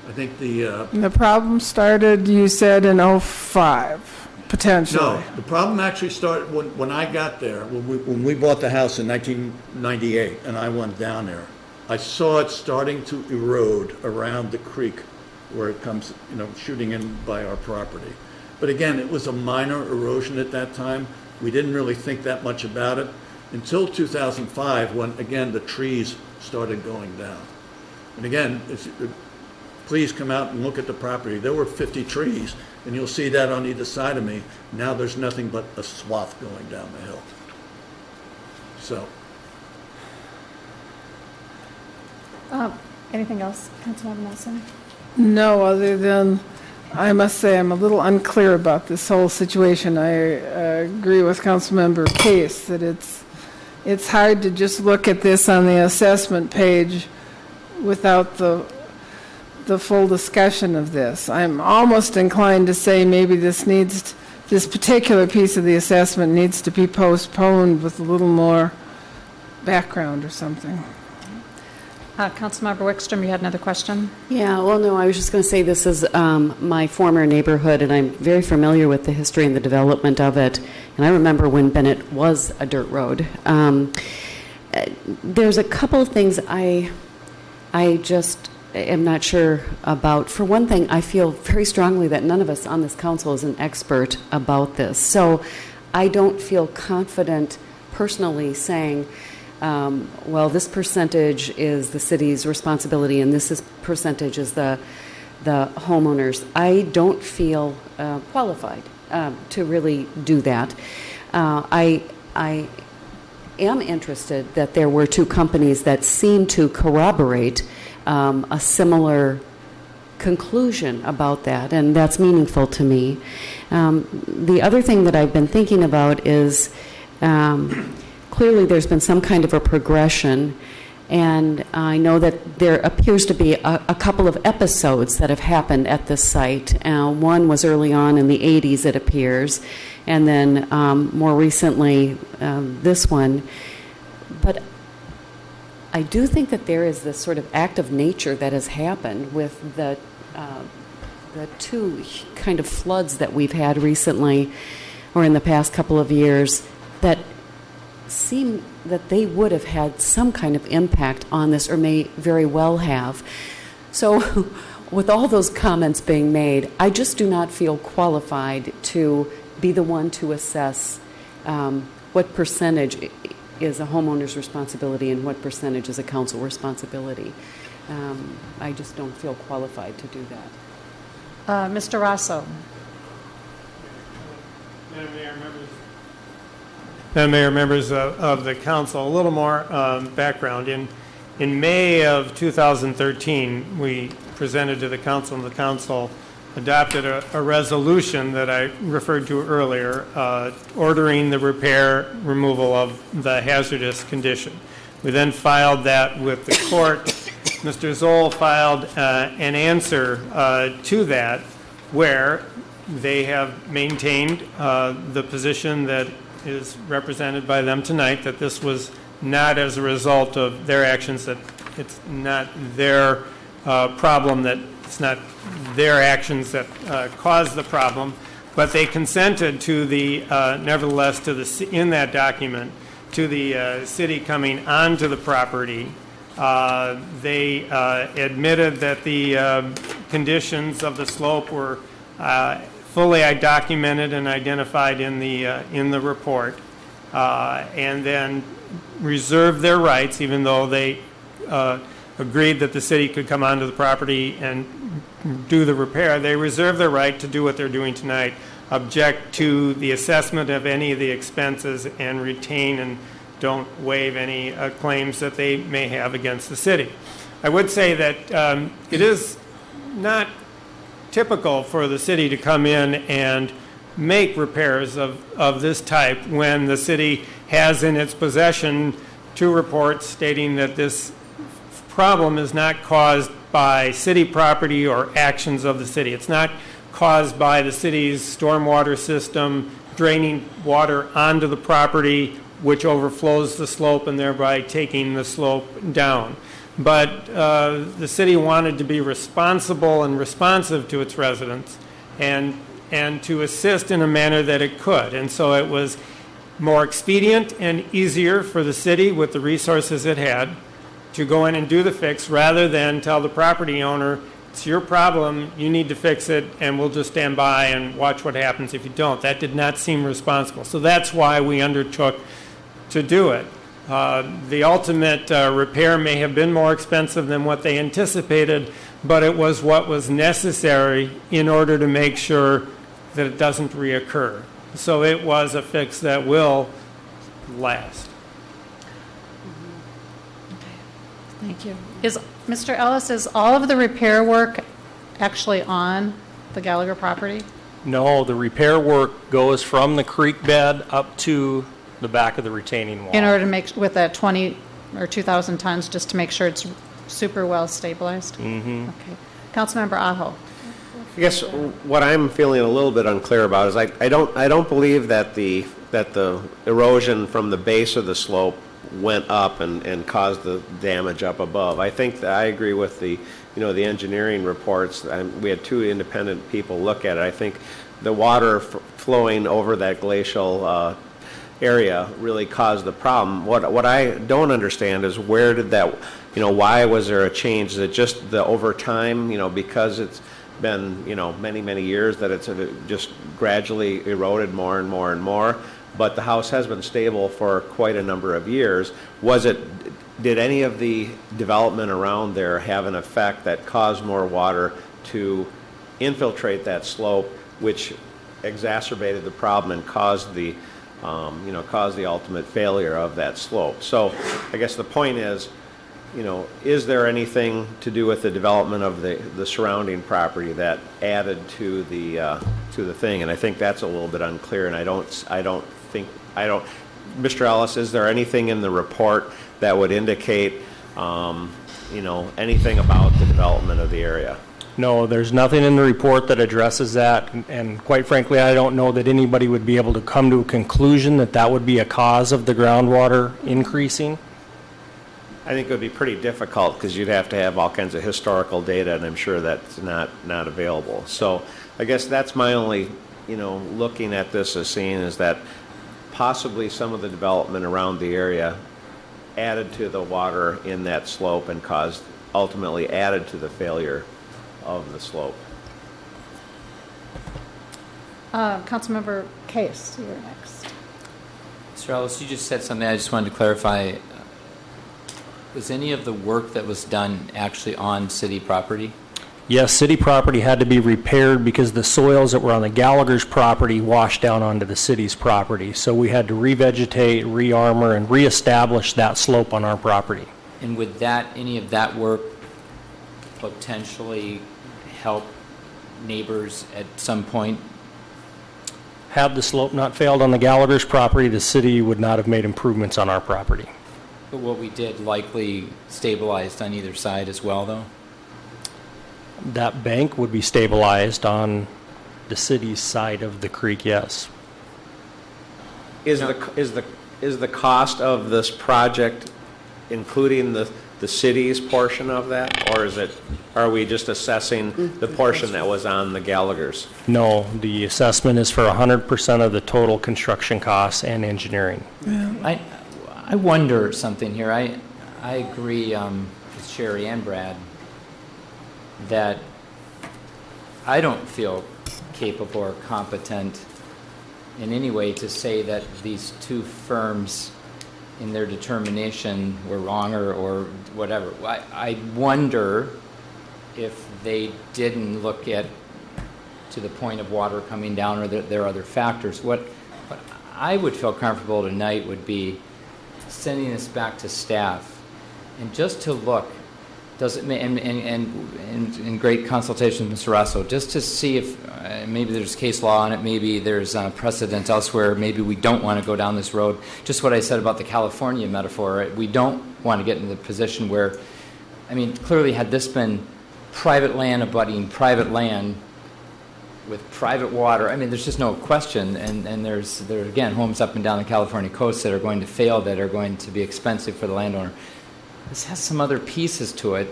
Speaker 7: I think
Speaker 2: the problem started, you said, in 05, potentially.
Speaker 7: No, the problem actually started when I got there, when we bought the house in 1998, and I went down there. I saw it starting to erode around the creek where it comes, shooting in by our property. But again, it was a minor erosion at that time. We didn't really think that much about it until 2005, when again the trees started going down. And again, please come out and look at the property. There were 50 trees, and you'll see that on either side of me. Now there's nothing but a swath going down the hill. So.
Speaker 1: Anything else, Councilmember Nelson?
Speaker 2: No, other than I must say I'm a little unclear about this whole situation. I agree with Councilmember Case that it's hard to just look at this on the assessment page without the full discussion of this. I'm almost inclined to say maybe this particular piece of the assessment needs to be postponed with a little more background or something.
Speaker 1: Councilmember Wickstrom, you had another question?
Speaker 8: Yeah, well, no, I was just going to say this is my former neighborhood, and I'm very familiar with the history and the development of it. And I remember when Bennett was a dirt road. There's a couple of things I just am not sure about. For one thing, I feel very strongly that none of us on this council is an expert about this. So I don't feel confident personally saying, well, this percentage is the city's responsibility and this percentage is the homeowners. I don't feel qualified to really do that. I am interested that there were two companies that seem to corroborate a similar conclusion about that, and that's meaningful to me. The other thing that I've been thinking about is clearly there's been some kind of a progression, and I know that there appears to be a couple of episodes that have happened at this site. One was early on in the 80s, it appears, and then more recently this one. But I do think that there is this sort of act of nature that has happened with the two kind of floods that we've had recently or in the past couple of years that seem that they would have had some kind of impact on this or may very well have. So with all those comments being made, I just do not feel qualified to be the one to assess what percentage is a homeowner's responsibility and what percentage is a council responsibility. I just don't feel qualified to do that.
Speaker 1: Mr. Rosso.
Speaker 11: Madam Mayor, members of the council, a little more background. In May of 2013, we presented to the council, and the council adopted a resolution that I referred to earlier, ordering the removal of the hazardous condition. We then filed that with the court. Mr. Zoll filed an answer to that, where they have maintained the position that is represented by them tonight, that this was not as a result of their actions, that it's not their problem, that it's not their actions that caused the problem, but they consented to the, nevertheless, to the, in that document, to the city coming onto the property. They admitted that the conditions of the slope were fully documented and identified in the report, and then reserved their rights, even though they agreed that the city could come onto the property and do the repair. They reserved their right to do what they're doing tonight, object to the assessment of any of the expenses, and retain and don't waive any claims that they may have against the city. I would say that it is not typical for the city to come in and make repairs of this type when the city has in its possession two reports stating that this problem is not caused by city property or actions of the city. It's not caused by the city's stormwater system draining water onto the property, which overflows the slope and thereby taking the slope down. But the city wanted to be responsible and responsive to its residents and to assist in a manner that it could. And so it was more expedient and easier for the city, with the resources it had, to go in and do the fix rather than tell the property owner, it's your problem, you need to fix it, and we'll just stand by and watch what happens if you don't. That did not seem responsible. So that's why we undertook to do it. The ultimate repair may have been more expensive than what they anticipated, but it was what was necessary in order to make sure that it doesn't reoccur. So it was a fix that will last.
Speaker 1: Thank you. Mr. Ellis, is all of the repair work actually on the Gallagher property?
Speaker 10: No, the repair work goes from the creek bed up to the back of the retaining wall.
Speaker 1: In order to make, with that 20 or 2,000 tons, just to make sure it's super well stabilized?
Speaker 10: Mm-hmm.
Speaker 1: Okay. Councilmember Aho.
Speaker 9: I guess what I'm feeling a little bit unclear about is I don't believe that the erosion from the base of the slope went up and caused the damage up above. I think that I agree with the engineering reports. We had two independent people look at it. I think the water flowing over that glacial area really caused the problem. What I don't understand is where did that, why was there a change? Is it just the over time, because it's been, many years that it's just gradually eroded more and more and more, but the house has been stable for quite a number of years. Did any of the development around there have an effect that caused more water to infiltrate that slope, which exacerbated the problem and caused the ultimate failure of that slope? So I guess the point is, is there anything to do with the development of the surrounding property that added to the thing? And I think that's a little bit unclear, and I don't Mr. Ellis, is there anything in the report that would indicate anything about the development of the area?
Speaker 10: No, there's nothing in the report that addresses that, and quite frankly, I don't know that anybody would be able to come to a conclusion that that would be a cause of the groundwater increasing.
Speaker 9: I think it would be pretty difficult because you'd have to have all kinds of historical data, and I'm sure that's not available. So I guess that's my only, looking at this as seeing is that possibly some of the development around the area added to the water in that slope and ultimately added to the failure of the slope.
Speaker 1: Councilmember Case, you're next.
Speaker 5: Mr. Ellis, you just said something I just wanted to clarify. Was any of the work that was done actually on city property?
Speaker 10: Yes, city property had to be repaired because the soils that were on the Gallagher's property washed down onto the city's property. So we had to revegetate, re-armor, and reestablish that slope on our property.
Speaker 5: And would any of that work potentially help neighbors at some point?
Speaker 10: Had the slope not failed on the Gallagher's property, the city would not have made improvements on our property.
Speaker 5: But what we did likely stabilized on either side as well, though?
Speaker 10: That bank would be stabilized on the city's side of the creek, yes.
Speaker 9: Is the cost of this project including the city's portion of that, or are we just assessing the portion that was on the Gallagher's?
Speaker 10: No, the assessment is for 100% of the total construction costs and engineering.
Speaker 5: I wonder something here. I agree with Sherry and Brad that I don't feel capable or competent in any way to say that these two firms in their determination were wrong or whatever. I wonder if they didn't look at to the point of water coming down or there are other factors. What I would feel comfortable tonight would be sending this back to staff and just to look, does it and in great consultation with Mr. Rosso, just to see if maybe there's case law on it, maybe there's precedent elsewhere, maybe we don't want to go down this road. Just what I said about the California metaphor, right? We don't want to get in the position where, clearly had this been private land abutting private land with private water, there's just no question, and there are again homes up and down the California coast that are going to fail, that are going to be expensive for the landowner. This has some other pieces to it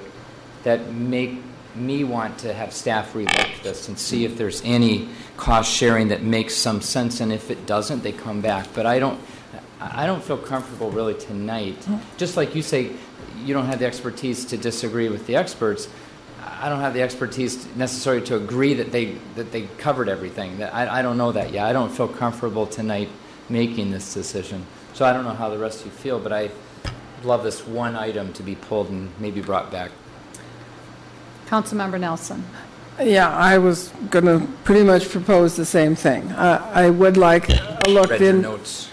Speaker 5: that make me want to have staff relook this and see if there's any cost sharing that makes some sense, and if it doesn't, they come back. But I don't feel comfortable really tonight. Just like you say, you don't have the expertise to disagree with the experts. I don't have the expertise necessary to agree that they covered everything. I don't know that yet. I don't feel comfortable tonight making this decision. So I don't know how the rest of you feel, but I love this one item to be pulled and maybe brought back.
Speaker 1: Councilmember Nelson.
Speaker 2: Yeah, I was going to pretty much propose the same thing. I would like a look
Speaker 5: Read your
Speaker 2: in.
Speaker 5: notes.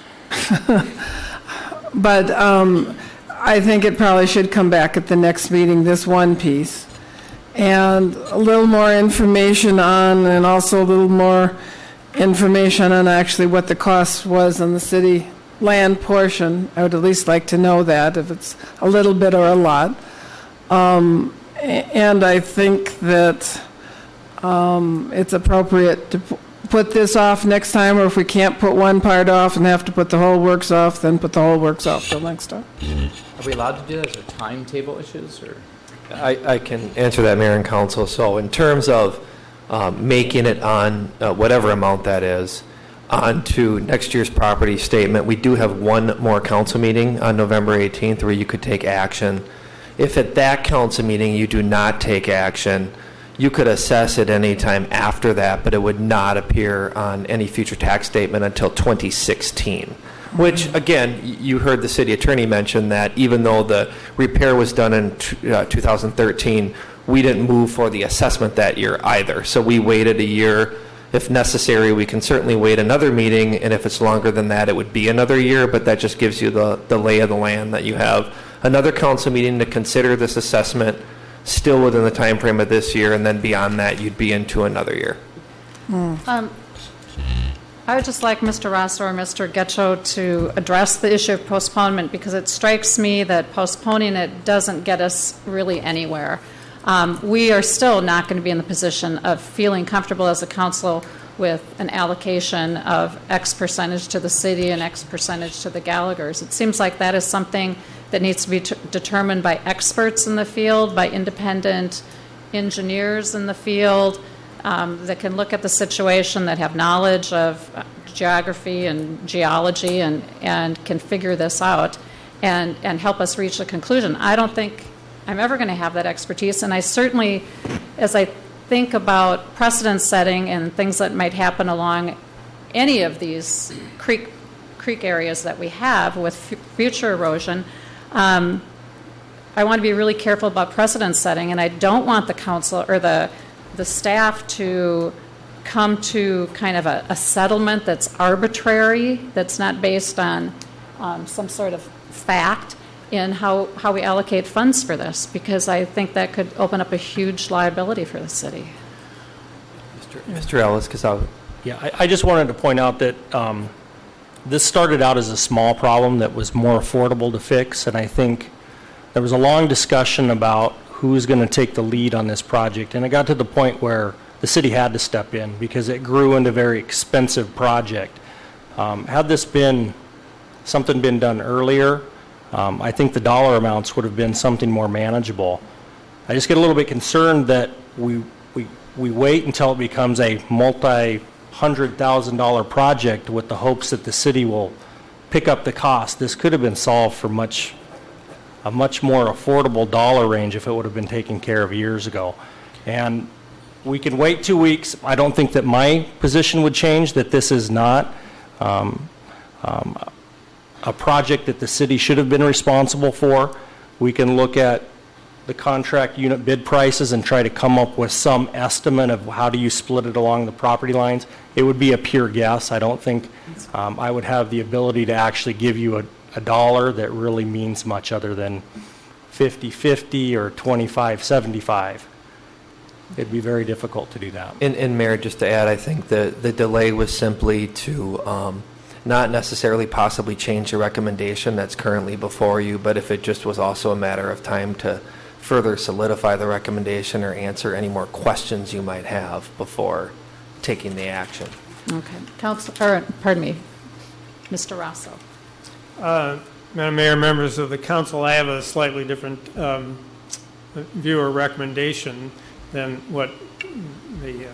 Speaker 2: But I think it probably should come back at the next meeting, this one piece. And a little more information on, and also a little more information on actually what the cost was on the city land portion. I would at least like to know that, if it's a little bit or a lot. And I think that it's appropriate to put this off next time, or if we can't put one part off and have to put the whole works off, then put the whole works off till next time.
Speaker 5: Are we allowed to do that? Is there timetable issues? Or?
Speaker 4: I can answer that, Mayor and Council. So in terms of making it on whatever amount that is, onto next year's property statement, we do have one more council meeting on November 18th where you could take action. If at that council meeting you do not take action, you could assess it any time after that, but it would not appear on any future tax statement until 2016. Which, again, you heard the city attorney mention that even though the repair was done in 2013, we didn't move for the assessment that year either. So we waited a year. If necessary, we can certainly wait another meeting, and if it's longer than that, it would be another year, but that just gives you the lay of the land, that you have another council meeting to consider this assessment still within the time frame of this year, and then beyond that, you'd be into another year.
Speaker 1: I would just like Mr. Rosso or Mr. Getcho to address the issue of postponement, because it strikes me that postponing it doesn't get us really anywhere. We are still not going to be in the position of feeling comfortable as a council with an allocation of X percentage to the city and X percentage to the Gallaghers. It seems like that is something that needs to be determined by experts in the field, by independent engineers in the field, that can look at the situation, that have knowledge of geography and geology, and can figure this out and help us reach a conclusion. I don't think I'm ever going to have that expertise, and I certainly, as I think about precedent setting and things that might happen along any of these creek areas that we have with future erosion, I want to be really careful about precedent setting, and I don't want the council or the staff to come to kind of a settlement that's arbitrary, that's not based on some sort of fact in how we allocate funds for this, because I think that could open up a huge liability for the city.
Speaker 4: Mr. Ellis,
Speaker 10: Yeah, I just wanted to point out that this started out as a small problem that was more affordable to fix, and I think there was a long discussion about who was going to take the lead on this project, and it got to the point where the city had to step in because it grew into a very expensive project. Had this been something been done earlier, I think the dollar amounts would have been something more manageable. I just get a little bit concerned that we wait until it becomes a multi-$100,000 project with the hopes that the city will pick up the cost. This could have been solved for a much more affordable dollar range if it would have been taken care of years ago. And we can wait 2 weeks. I don't think that my position would change, that this is not a project that the city should have been responsible for. We can look at the contract unit bid prices and try to come up with some estimate of how do you split it along the property lines. It would be a pure guess. I don't think I would have the ability to actually give you a dollar that really means much other than 50-50 or 25-75. It'd be very difficult to do that.
Speaker 4: And Mayor, just to add, I think the delay was simply to not necessarily possibly change the recommendation that's currently before you, but if it just was also a matter of time to further solidify the recommendation or answer any more questions you might have before taking the action.
Speaker 1: Okay. Pardon me. Mr. Rosso.
Speaker 11: Madam Mayor, members of the council, I have a slightly different view or recommendation than what the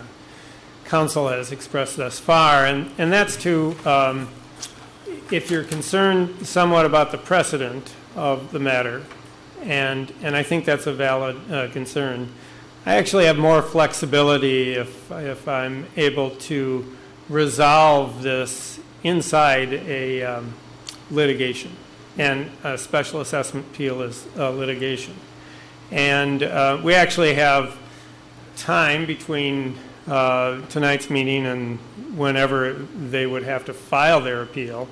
Speaker 11: council has expressed thus far, and that's to, if you're concerned somewhat about the precedent of the matter, and I think that's a valid concern, I actually have more flexibility if I'm able to resolve this inside a litigation, and a special assessment appeal is litigation. And we actually have time between tonight's meeting and whenever they would have to file their appeal,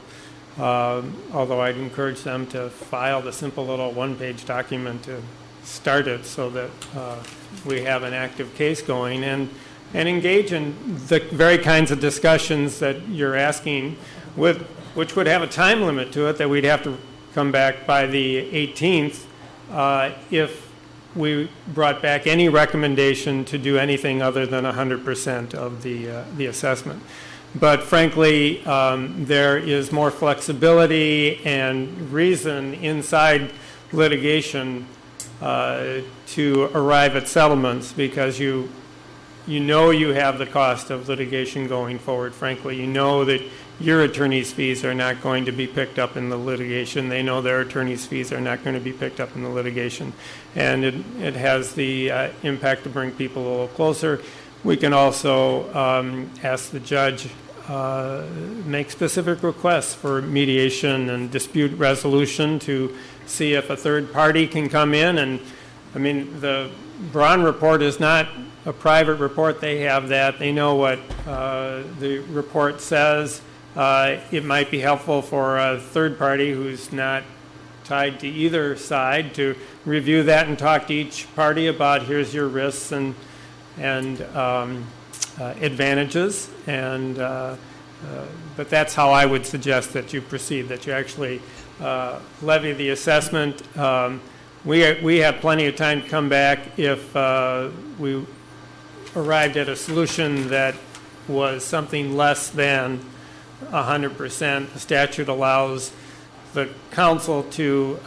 Speaker 11: although I'd encourage them to file the simple little one-page document to start it so that we have an active case going, and engage in the very kinds of discussions that you're asking, which would have a time limit to it, that we'd have to come back by the 18th if we brought back any recommendation to do anything other than 100% of the assessment. But frankly, there is more flexibility and reason inside litigation to arrive at settlements, because you know you have the cost of litigation going forward. Frankly, you know that your attorney's fees are not going to be picked up in the litigation. They know their attorney's fees are not going to be picked up in the litigation. And it has the impact to bring people a little closer. We can also ask the judge make specific requests for mediation and dispute resolution to see if a third party can come in. And I mean, the Braun report is not a private report. They have that. They know what the report says. It might be helpful for a third party who's not tied to either side to review that and talk to each party about here's your risks and advantages. And but that's how I would suggest that you proceed, that you actually levy the assessment. We have plenty of time to come back if we arrived at a solution that was something less than 100%. The statute allows the council to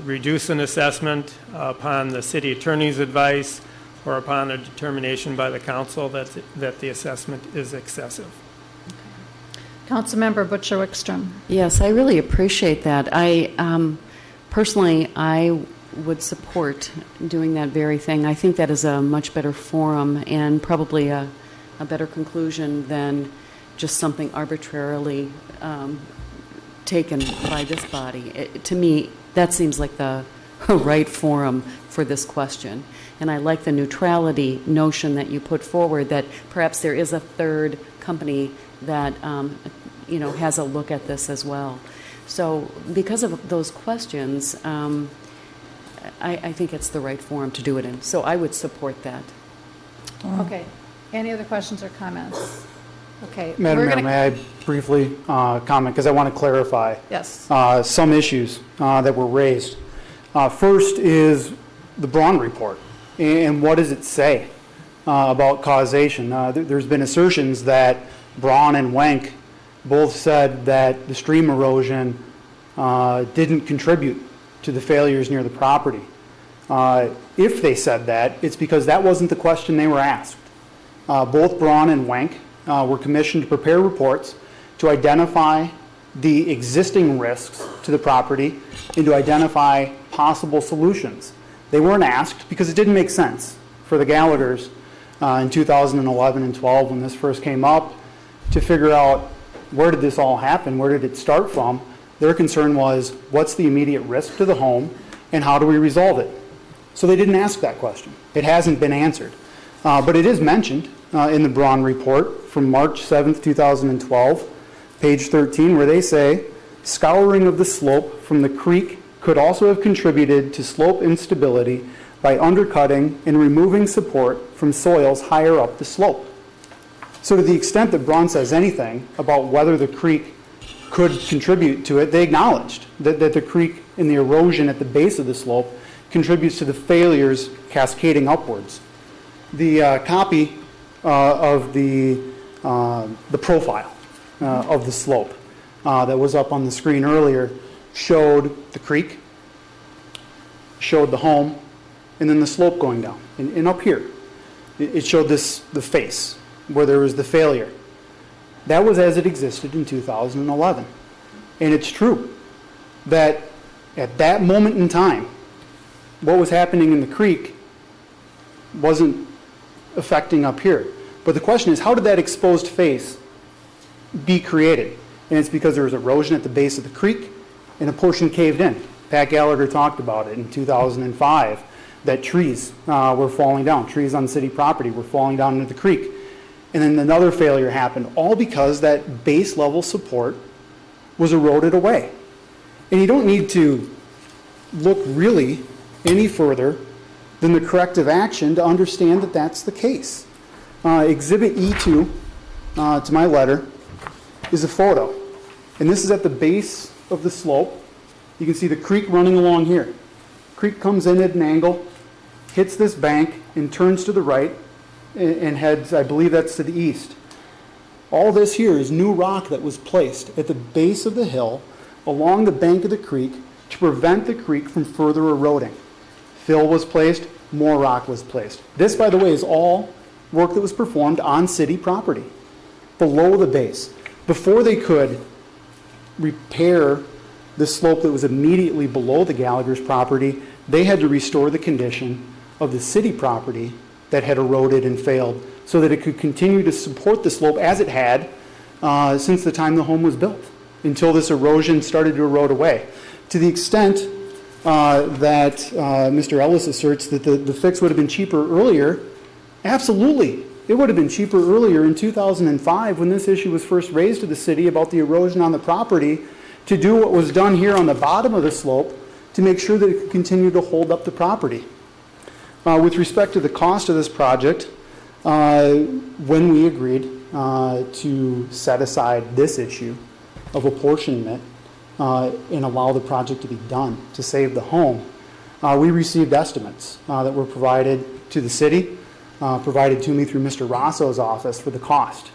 Speaker 11: reduce an assessment upon the city attorney's advice or upon a determination by the council that the assessment is excessive.
Speaker 1: Councilmember Butcher Wickstrom.
Speaker 8: Yes, I really appreciate that. Personally, I would support doing that very thing. I think that is a much better forum and probably a better conclusion than just something arbitrarily taken by this body. To me, that seems like the right forum for this question. And I like the neutrality notion that you put forward, that perhaps there is a third company that has a look at this as well. So because of those questions, I think it's the right forum to do it in. So I would support that.
Speaker 1: Okay. Any other questions or comments? Okay.
Speaker 6: Madam Mayor, may I briefly comment, because I want to clarify
Speaker 1: Yes.
Speaker 6: Some issues that were raised. First is the Braun report, and what does it say about causation? There's been assertions that Braun and Wenck both said that the stream erosion didn't contribute to the failures near the property. If they said that, it's because that wasn't the question they were asked. Both Braun and Wenck were commissioned to prepare reports to identify the existing risks to the property and to identify possible solutions. They weren't asked because it didn't make sense for the Gallaghers in 2011 and 12 when this first came up to figure out where did this all happen, where did it start from. Their concern was what's the immediate risk to the home and how do we resolve it. So they didn't ask that question. It hasn't been answered. But it is mentioned in the Braun report from March 7th, 2012, page 13, where they say, scouring of the slope from the creek could also have contributed to slope instability by undercutting and removing support from soils higher up the slope. So to the extent that Braun says anything about whether the creek could contribute to it, they acknowledged that the creek and the erosion at the base of the slope contributes to the failures cascading upwards. The copy of the profile of the slope that was up on the screen earlier showed the creek, showed the home, and then the slope going down. And up here, it showed the face where there was the failure. That was as it existed in 2011. And it's true that at that moment in time, what was happening in the creek wasn't affecting up here. But the question is, how did that exposed face be created? And it's because there was erosion at the base of the creek and a portion caved in. Pat Gallagher talked about it in 2005, that trees were falling down. Trees on city property were falling down into the creek. And then another failure happened, all because that base level support was eroded away. And you don't need to look really any further than the corrective action to understand that that's the case. Exhibit E2 to my letter is a photo. And this is at the base of the slope. You can see the creek running along here. Creek comes in at an angle, hits this bank, and turns to the right, and heads, I believe that's to the east. All this here is new rock that was placed at the base of the hill along the bank of the creek to prevent the creek from further eroding. Fill was placed, more rock was placed. This, by the way, is all work that was performed on city property, below the base. Before they could repair the slope that was immediately below the Gallagher's property, they had to restore the condition of the city property that had eroded and failed so that it could continue to support the slope as it had since the time the home was built, until this erosion started to erode away. To the extent that Mr. Ellis asserts that the fix would have been cheaper earlier, absolutely. It would have been cheaper earlier in 2005 when this issue was first raised to the city about the erosion on the property to do what was done here on the bottom of the slope to make sure that it could continue to hold up the property. With respect to the cost of this project, when we agreed to set aside this issue of apportionment and allow the project to be done to save the home, we received estimates that were provided to the city, provided to me through Mr. Rosso's office for the cost.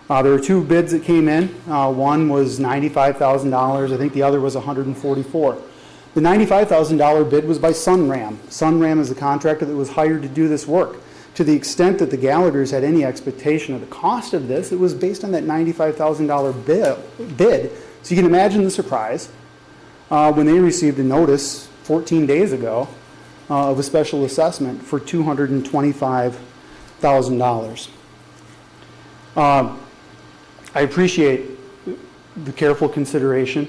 Speaker 6: There were two bids that came in. One was $95,000. I think the other was $144,000. The $95,000 bid was by Sunram. Sunram is the contractor that was hired to do this work. To the extent that the Gallaghers had any expectation of the cost of this, it was based on that $95,000 bid. So you can imagine the surprise when they received a notice 14 days ago of a special assessment for $225,000. I appreciate the careful consideration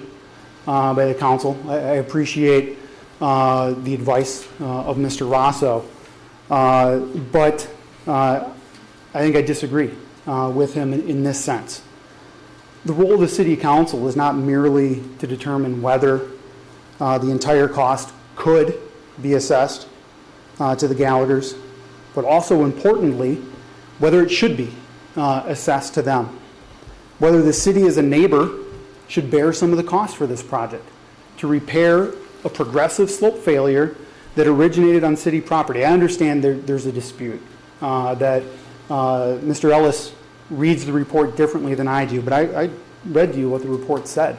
Speaker 6: by the council. I appreciate the advice of Mr. Rosso, but I think I disagree with him in this sense. The role of the city council is not merely to determine whether the entire cost could be assessed to the Gallaghers, but also importantly, whether it should be assessed to them. Whether the city as a neighbor should bear some of the cost for this project to repair a progressive slope failure that originated on city property. I understand there's a dispute, that Mr. Ellis reads the report differently than I do, but I read to you what the report said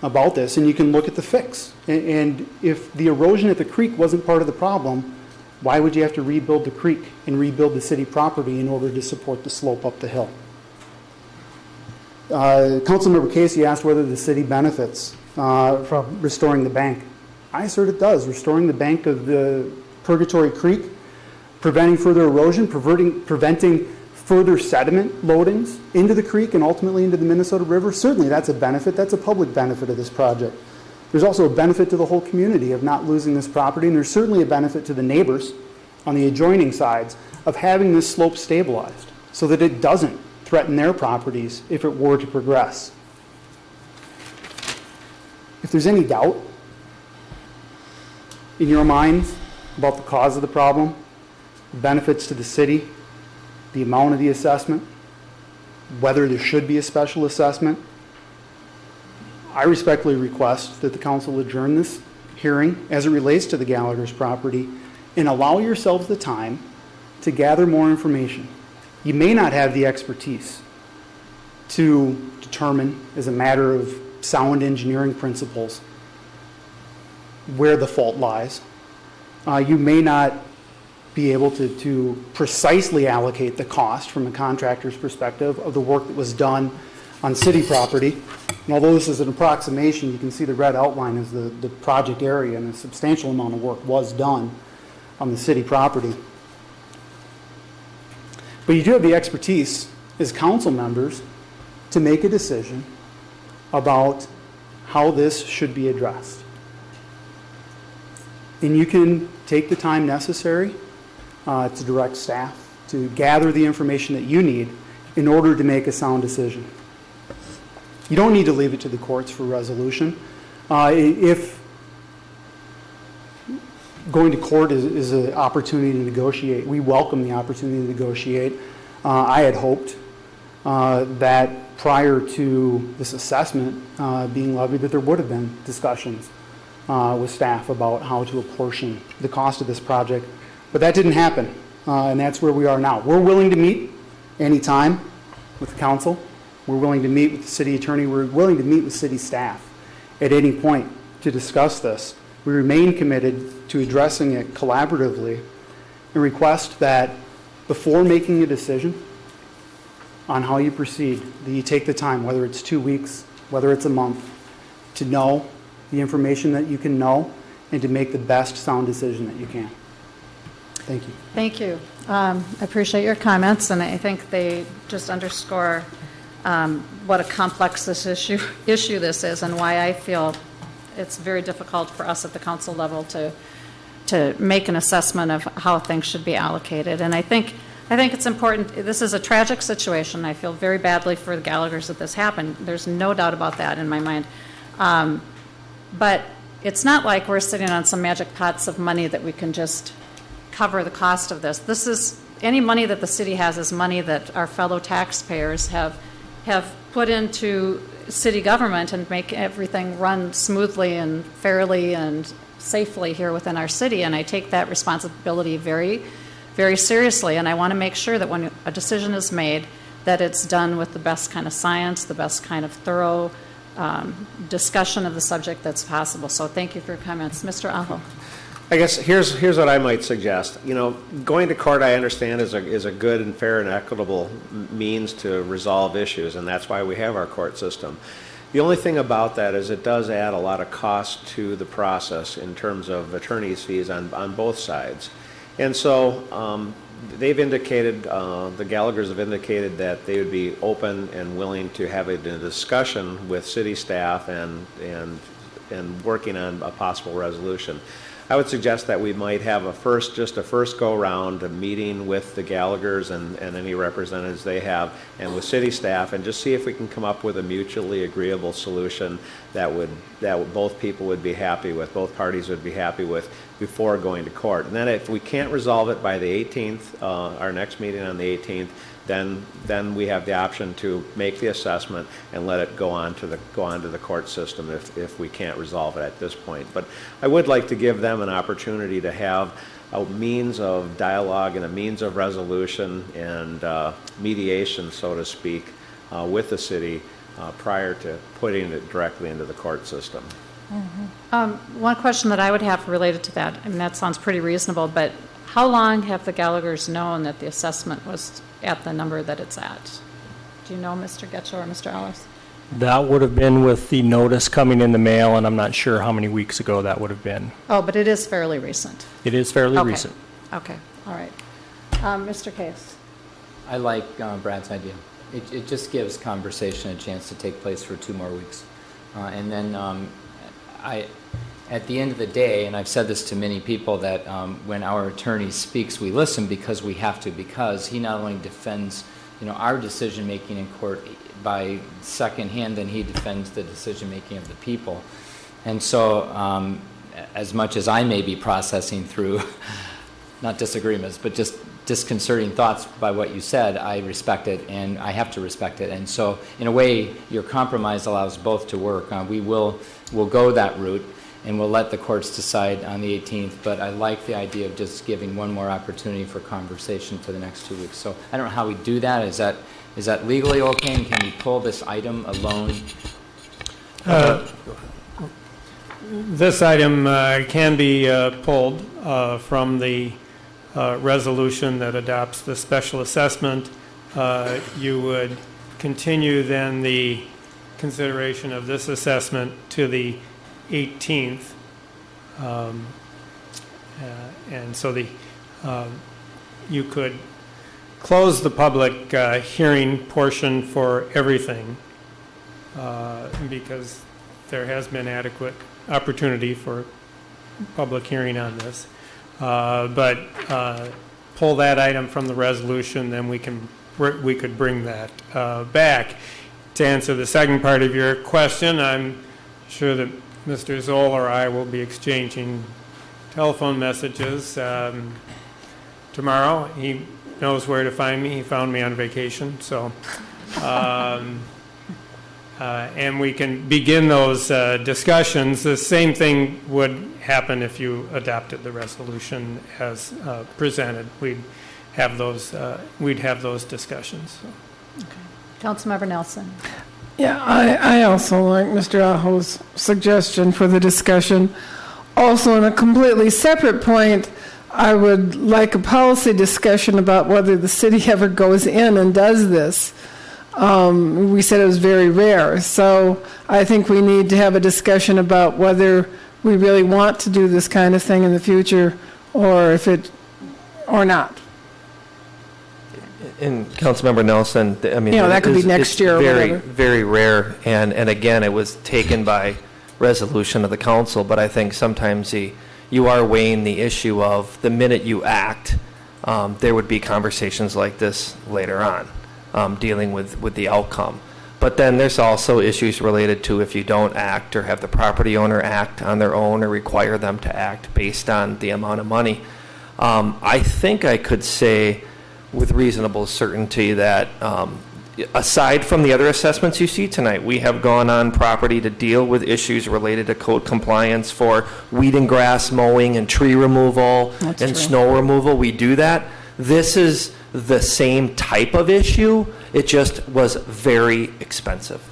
Speaker 6: about this, and you can look at the fix. And if the erosion at the creek wasn't part of the problem, why would you have to rebuild the creek and rebuild the city property in order to support the slope up the hill? Councilmember Casey asked whether the city benefits from restoring the bank. I assert it does. Restoring the bank of the Purgatory Creek, preventing further erosion, preventing further sediment loadings into the creek and ultimately into the Minnesota River. Certainly that's a benefit. That's a public benefit of this project. There's also a benefit to the whole community of not losing this property, and there's certainly a benefit to the neighbors on the adjoining sides of having this slope stabilized so that it doesn't threaten their properties if it were to progress. If there's any doubt in your minds about the cause of the problem, the benefits to the city, the amount of the assessment, whether there should be a special assessment, I respectfully request that the council adjourn this hearing as it relates to the Gallaghers property and allow yourselves the time to gather more information. You may not have the expertise to determine, as a matter of sound engineering principles, where the fault lies. You may not be able to precisely allocate the cost from a contractor's perspective of the work that was done on city property. And although this is an approximation, you can see the red outline is the project area, and a substantial amount of work was done on the city property. But you do have the expertise as council members to make a decision about how this should be addressed. And you can take the time necessary to direct staff to gather the information that you need in order to make a sound decision. You don't need to leave it to the courts for resolution. If going to court is an opportunity to negotiate, we welcome the opportunity to negotiate. I had hoped that prior to this assessment being levied that there would have been discussions with staff about how to apportion the cost of this project. But that didn't happen, and that's where we are now. We're willing to meet anytime with the council. We're willing to meet with the city attorney. We're willing to meet with city staff at any point to discuss this. We remain committed to addressing it collaboratively and request that before making a decision on how you proceed, that you take the time, whether it's 2 weeks, whether it's a month, to know the information that you can know and to make the best sound decision that you can. Thank you.
Speaker 1: Thank you. I appreciate your comments, and I think they just underscore what a complex this issue this is, and why I feel it's very difficult for us at the council level to make an assessment of how things should be allocated. And I think it's important. This is a tragic situation. I feel very badly for the Gallaghers that this happened. There's no doubt about that in my mind. But it's not like we're sitting on some magic pots of money that we can just cover the cost of this. This is any money that the city has is money that our fellow taxpayers have put into city government and make everything run smoothly and fairly and safely here within our city. And I take that responsibility very, very seriously. And I want to make sure that when a decision is made, that it's done with the best kind of science, the best kind of thorough discussion of the subject that's possible. So thank you for your comments. Mr. Aho.
Speaker 9: I guess here's what I might suggest. Going to court, I understand, is a good and fair and equitable means to resolve issues, and that's why we have our court system. The only thing about that is it does add a lot of cost to the process in terms of attorney's fees on both sides. And so they've indicated, the Gallaghers have indicated that they would be open and willing to have a discussion with city staff and working on a possible resolution. I would suggest that we might have a first go-round, a meeting with the Gallaghers and any representatives they have, and with city staff, and just see if we can come up with a mutually agreeable solution that both people would be happy with, both parties would be happy with, before going to court. And then if we can't resolve it by the 18th, our next meeting on the 18th, then we have the option to make the assessment and let it go on to the court system if we can't resolve it at this point. But I would like to give them an opportunity to have a means of dialogue and a means of resolution and mediation, so to speak, with the city prior to putting it directly into the court system.
Speaker 1: Mm-hmm. One question that I would have related to that, I mean, that sounds pretty reasonable, but how long have the Gallaghers known that the assessment was at the number that it's at? Do you know, Mr. Getchell or Mr. Ellis?
Speaker 10: That would have been with the notice coming in the mail, and I'm not sure how many weeks ago that would have been.
Speaker 1: Oh, but it is fairly recent.
Speaker 10: It is fairly recent.
Speaker 1: Okay, all right. Mr. Case.
Speaker 5: I like Brad's idea. It just gives conversation a chance to take place for 2 more weeks. And then at the end of the day, and I've said this to many people, that when our attorney speaks, we listen because we have to, because he not only defends our decision-making in court by second hand, then he defends the decision-making of the people. And so as much as I may be processing through, not disagreements, but just disconcerting thoughts by what you said, I respect it, and I have to respect it. And so, in a way, your compromise allows both to work. We'll go that route, and we'll let the courts decide on the 18th, but I like the idea of just giving one more opportunity for conversation for the next 2 weeks. So I don't know how we do that. Is that legally okay, and can we pull this item alone?
Speaker 11: This item can be pulled from the resolution that adopts the special assessment. You would continue then the consideration of this assessment to the 18th, and so you could close the public hearing portion for everything because there has been adequate opportunity for public hearing on this. But pull that item from the resolution, then we could bring that back. To answer the second part of your question, I'm sure that Mr. Zoll or I will be exchanging telephone messages tomorrow. He knows where to find me. He found me on vacation, so and we can begin those discussions. The same thing would happen if you adopted the resolution as presented. We'd have those discussions.
Speaker 1: Okay. Councilmember Nelson.
Speaker 2: Yeah, I also like Mr. Aho's suggestion for the discussion. Also, on a completely separate point, I would like a policy discussion about whether the city ever goes in and does this. We said it was very rare, so I think we need to have a discussion about whether we really want to do this kind of thing in the future, or not.
Speaker 4: And Councilmember Nelson, I mean,
Speaker 2: that could be next year or
Speaker 4: very,
Speaker 2: whatever.
Speaker 4: very rare, and again, it was taken by resolution of the council, but I think sometimes you are weighing the issue of the minute you act, there would be conversations like this later on, dealing with the outcome. But then there's also issues related to if you don't act or have the property owner act on their own or require them to act based on the amount of money. I think I could say with reasonable certainty that aside from the other assessments you see tonight, we have gone on property to deal with issues related to code compliance for weed and grass mowing and tree removal and snow removal. We do that. This is the same type of issue. It just was very expensive.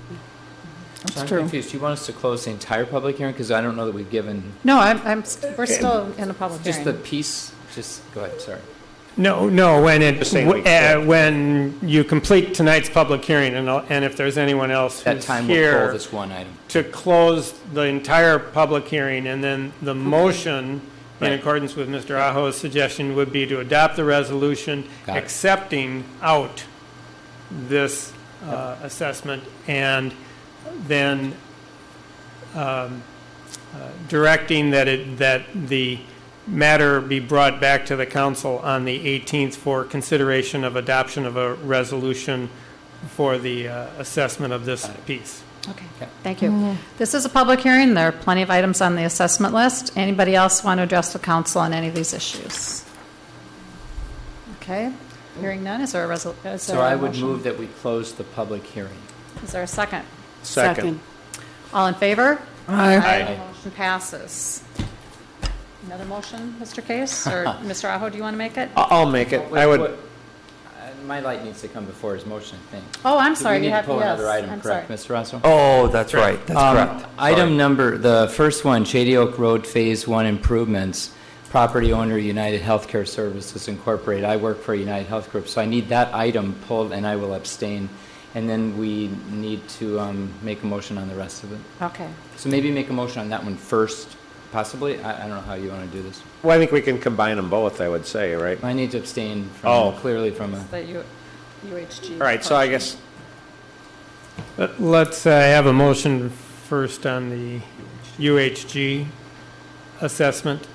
Speaker 5: So I'm confused. Do you want us to close the entire public hearing? Because I don't know that we've given...
Speaker 1: No, we're still in a public
Speaker 5: Just
Speaker 1: hearing.
Speaker 5: the piece, go ahead, sorry.
Speaker 11: No,
Speaker 9: Just saying we could.
Speaker 11: when you complete tonight's public hearing, and if there's anyone else
Speaker 5: That
Speaker 11: who's
Speaker 5: time we'll pull
Speaker 11: here
Speaker 5: this one item.
Speaker 11: to close the entire public hearing, and then the motion, in
Speaker 5: Right.
Speaker 11: accordance with Mr. Aho's suggestion, would be to adopt the resolution
Speaker 5: Got it.
Speaker 11: accepting out this assessment, and then directing that the matter be brought back to the council on the 18th for consideration of adoption of a resolution for the assessment of this piece.
Speaker 1: Okay, thank you. This is a public hearing. There are plenty of items on the assessment list. Anybody else want to address the council on any of these issues? Okay, hearing none. Is there a resolution?
Speaker 5: So I would move that we close the public hearing.
Speaker 1: Is there a second?
Speaker 9: Second.
Speaker 1: All in favor?
Speaker 9: Aye.
Speaker 1: Motion passes. Another motion, Mr. Case? Or Mr. Aho, do you want to make it?
Speaker 9: I'll make it. I would,
Speaker 5: My light needs to come before his motion, I think.
Speaker 1: Oh, I'm sorry.
Speaker 5: We need
Speaker 1: You
Speaker 5: to
Speaker 1: have,
Speaker 5: pull
Speaker 1: yes.
Speaker 5: another item,
Speaker 1: I'm
Speaker 5: correct,
Speaker 1: sorry.
Speaker 5: Mr. Rosso?
Speaker 4: Oh, that's right. That's correct.
Speaker 5: Item number, the first one, Shady Oak Road Phase 1 improvements, property owner United Healthcare Services Incorporated. I work for United Health Group, so I need that item pulled, and I will abstain. And then we need to make a motion on the rest of it.
Speaker 1: Okay.
Speaker 5: So maybe make a motion on that one first, possibly. I don't know how you want to do this.
Speaker 9: well, I think we can combine them both, I would say, right?
Speaker 5: I need to abstain
Speaker 9: Oh.
Speaker 5: from, clearly from a...
Speaker 1: The UHG.
Speaker 9: All right, so I guess,
Speaker 11: Let's have a motion first on the UHG assessment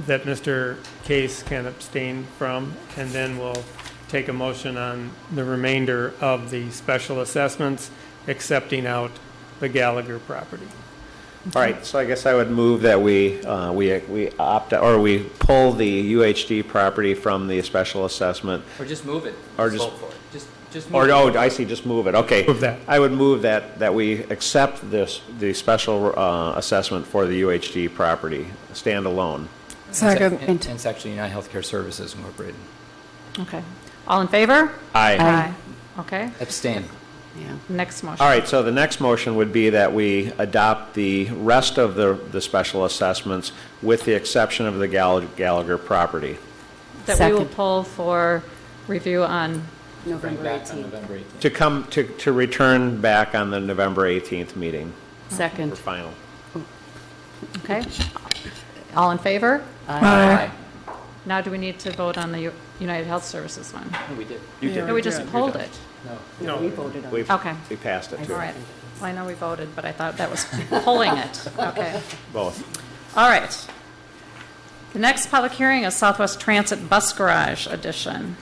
Speaker 11: that Mr. Case can abstain from, and then we'll take a motion on the remainder of the special assessments, accepting out the Gallagher property.
Speaker 9: all right, so I guess I would move that we opt, or we pull the UHD property from the special assessment.
Speaker 5: Or just move it.
Speaker 9: Or
Speaker 5: Just
Speaker 9: just-
Speaker 5: vote for it. Just
Speaker 9: Or,
Speaker 5: move it.
Speaker 9: oh, I see, just move it, okay.
Speaker 11: Move that.
Speaker 9: I would move that we accept the special assessment for the UHD property, standalone.
Speaker 8: Second.
Speaker 5: And it's actually United Healthcare Services Incorporated.
Speaker 1: Okay. All in favor?
Speaker 9: Aye.
Speaker 1: Okay.
Speaker 5: Abstain.
Speaker 8: Yeah.
Speaker 1: Next motion.
Speaker 9: All right, so the next motion would be that we adopt the rest of the special assessments with the exception of the Gallagher property.
Speaker 1: That we will
Speaker 8: Second.
Speaker 1: pull for review on,
Speaker 5: Bring
Speaker 8: November
Speaker 5: back on
Speaker 8: 18th.
Speaker 5: November 18th.
Speaker 9: To come, to return back on the November 18th meeting for
Speaker 8: Second.
Speaker 9: final.
Speaker 1: okay? All in favor?
Speaker 5: Aye.
Speaker 1: Now do we need to vote on the United Health Services one?
Speaker 5: No, we did.
Speaker 9: You did.
Speaker 1: No, we just pulled it.
Speaker 5: No.
Speaker 11: No.
Speaker 8: We voted on it.
Speaker 9: We've-
Speaker 1: Okay.
Speaker 9: We passed it
Speaker 1: All
Speaker 9: too,
Speaker 1: right. Well, I know we voted, but I thought that was pulling it. Okay.
Speaker 9: both.
Speaker 1: All right. The next public hearing is Southwest Transit Bus Garage Edition.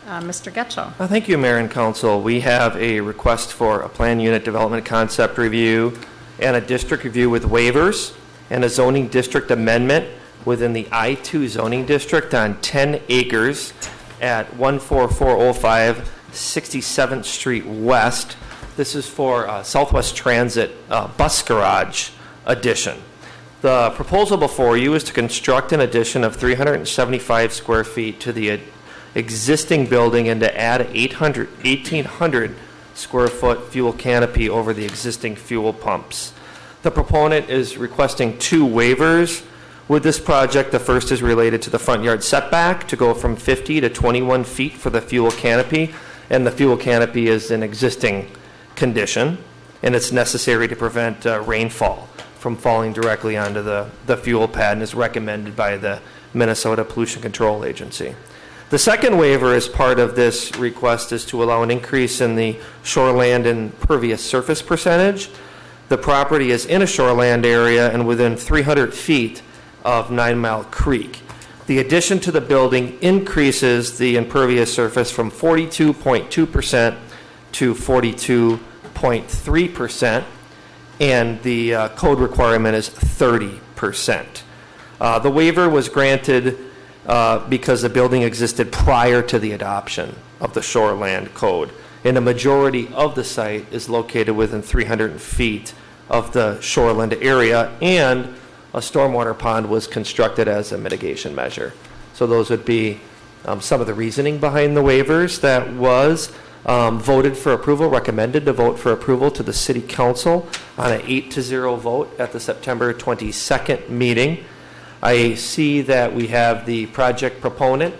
Speaker 1: Mr. Getchell.
Speaker 4: Thank you, Mayor and Council. We have a request for a plan unit development concept review and a district review with waivers and a zoning district amendment within the I-2 zoning district on 10 acres at 14405 67th Street West. This is for Southwest Transit Bus Garage Addition. The proposal before you is to construct an addition of 375 square feet to the existing building and to add 1,800 square foot fuel canopy over the existing fuel pumps. The proponent is requesting 2 waivers with this project. The first is related to the front yard setback to go from 50 to 21 feet for the fuel canopy, and the fuel canopy is in existing condition, and it's necessary to prevent rainfall from falling directly onto the fuel pad and is recommended by the Minnesota Pollution Control Agency. The second waiver as part of this request is to allow an increase in the shoreland impervious surface percentage. The property is in a shoreland area and within 300 feet of 9 Mile Creek. The addition to the building increases the impervious surface from 42.2% to 42.3%, and the code requirement is 30%. The waiver was granted because the building existed prior to the adoption of the shoreland code, and a majority of the site is located within 300 feet of the shoreland area, and a stormwater pond was constructed as a mitigation measure. So those would be some of the reasoning behind the waivers that was voted for approval, recommended to vote for approval to the City Council on an 8-0 vote at the September 22nd meeting. I see that we have the project proponent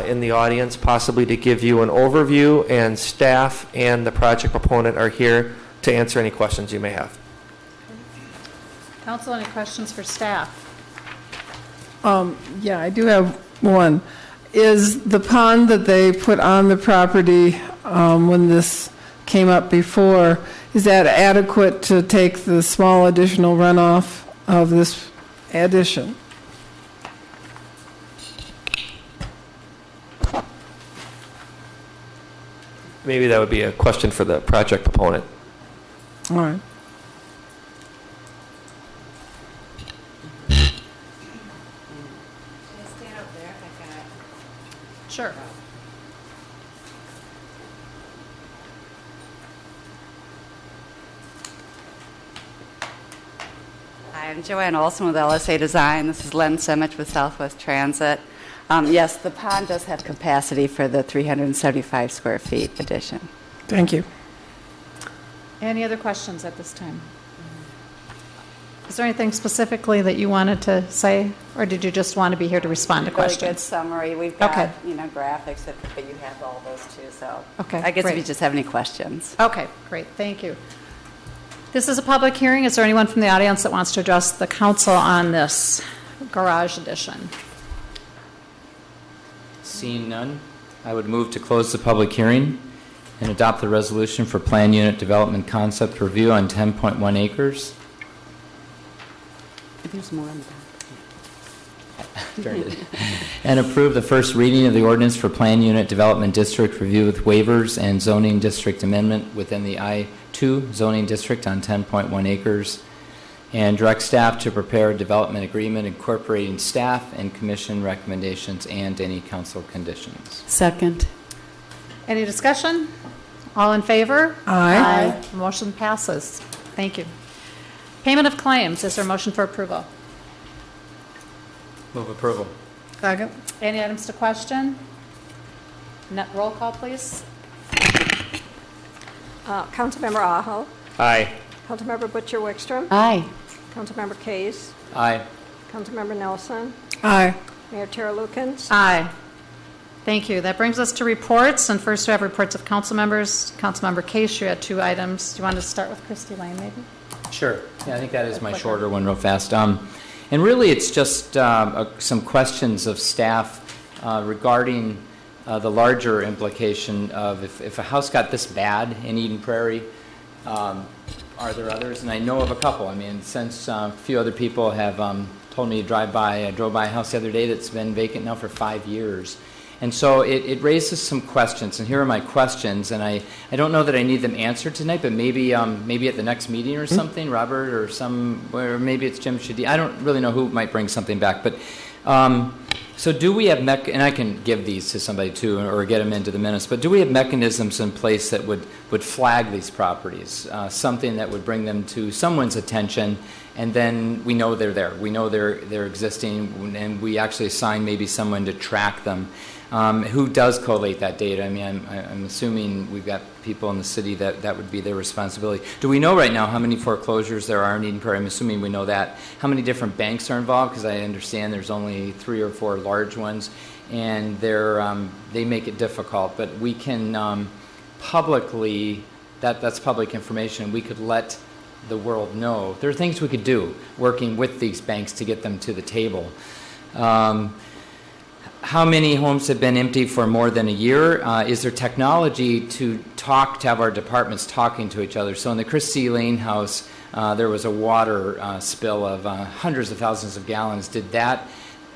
Speaker 4: in the audience, possibly to give you an overview, and staff and the project proponent are here to answer any questions you may have.
Speaker 1: Council, any questions for staff?
Speaker 2: Yeah, I do have one. Is the pond that they put on the property when this came up before, is that adequate to take the small additional runoff of this addition?
Speaker 4: Maybe that would be a question for the project proponent.
Speaker 2: All right.
Speaker 1: Sure.
Speaker 12: Hi, I'm Joanne Olson with LSA Design. This is Len Simich with Southwest Transit. Yes, the pond does have capacity for the 375 square feet addition.
Speaker 2: Thank you.
Speaker 1: Any other questions at this time? Is there anything specifically that you wanted to say, or did you just want to be here to respond to
Speaker 12: Really good
Speaker 1: questions?
Speaker 12: summary. We've got,
Speaker 1: Okay.
Speaker 12: graphics, but you have all those too, so.
Speaker 1: Okay,
Speaker 12: I guess
Speaker 1: great.
Speaker 12: if you just have any questions.
Speaker 1: Okay, great, thank you. This is a public hearing. Is there anyone from the audience that wants to address the council on this garage addition?
Speaker 5: Seeing none, I would move to close the public hearing and adopt the resolution for plan unit development concept review on 10.1 acres.
Speaker 8: There's more on the back.
Speaker 5: And approve the first reading of the ordinance for plan unit development district review with waivers and zoning district amendment within the I-2 zoning district on 10.1 acres. And direct staff to prepare a development agreement incorporating staff and commission recommendations and any council conditions.
Speaker 8: Second.
Speaker 1: Any discussion? All in favor?
Speaker 2: Aye.
Speaker 1: Motion passes. Thank you. Payment of claims. Is there a motion for approval?
Speaker 5: Move approval.
Speaker 2: Second.
Speaker 1: Any items to question? Roll call, please.
Speaker 13: Councilmember Aho.
Speaker 9: Aye.
Speaker 13: Councilmember Butcher Wickstrom.
Speaker 8: Aye.
Speaker 13: Councilmember Case.
Speaker 5: Aye.
Speaker 13: Councilmember Nelson.
Speaker 2: Aye.
Speaker 13: Mayor Tara Lukens.
Speaker 1: Aye. Thank you. That brings us to reports. And first we have reports of council members. Councilmember Case, you had 2 items. Do you want to start with Christy Lane, maybe?
Speaker 5: Sure. Yeah, I think that is my shorter one real fast. And really it's just some questions of staff regarding the larger implication of if a house got this bad in Eden Prairie, are there others? And I know of a couple. I mean, since a few other people have told me to drive by, I drove by a house the other day that's been vacant now for 5 years. And so it raises some questions, and here are my questions, and I don't know that I need them answered tonight, but maybe at the next meeting or something, Robert, or maybe it's Jim Shadi. I don't really know who might bring something back, but so do we have, and I can give these to somebody too, or get them into the minutes, but do we have mechanisms in place that would flag these properties, something that would bring them to someone's attention, and then we know they're there, we know they're existing, and we actually assign maybe someone to track them. Who does collate that data? I mean, I'm assuming we've got people in the city that would be their responsibility. Do we know right now how many foreclosures there are in Eden Prairie? I'm assuming we know that. How many different banks are involved? Because I understand there's only 3 or 4 large ones, and they make it difficult. But we can publicly, that's public information, we could let the world know. There are things we could do working with these banks to get them to the table. How many homes have been empty for more than a year? Is there technology to have our departments talking to each other? So in the Chris C. Lane house, there was a water spill of hundreds of thousands of gallons.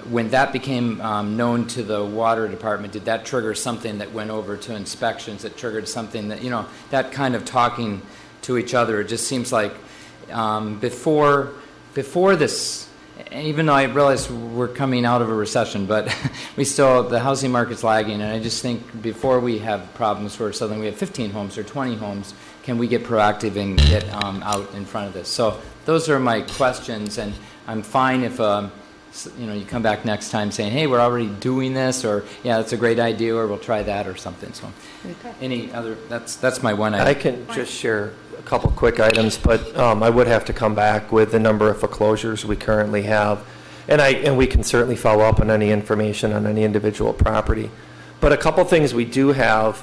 Speaker 5: When that became known to the water department, did that trigger something that went over to inspections, that triggered something that, that kind of talking to each other? It just seems like before this, even though I realize we're coming out of a recession, but the housing market's lagging, and I just think before we have problems where suddenly we have 15 homes or 20 homes, can we get proactive and get out in front of this? So those are my questions, and I'm fine if you come back next time saying, hey, we're already doing this, or yeah, that's a great idea, or we'll try that or something. So any other, that's my one item.
Speaker 4: I can just share a couple quick items, but I would have to come back with the number of foreclosures we currently have. And we can certainly follow up on any information on any individual property. But a couple things we do have.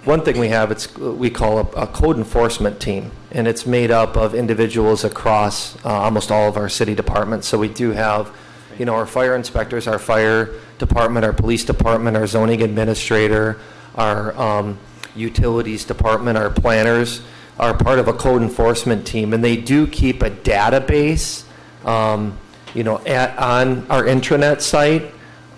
Speaker 4: One thing we have, we call a code enforcement team, and it's made up of individuals across almost all of our city departments. So we do have, our fire inspectors, our fire department, our police department, our zoning administrator, our utilities department, our planners are part of a code enforcement team, and they do keep a database, on our intranet site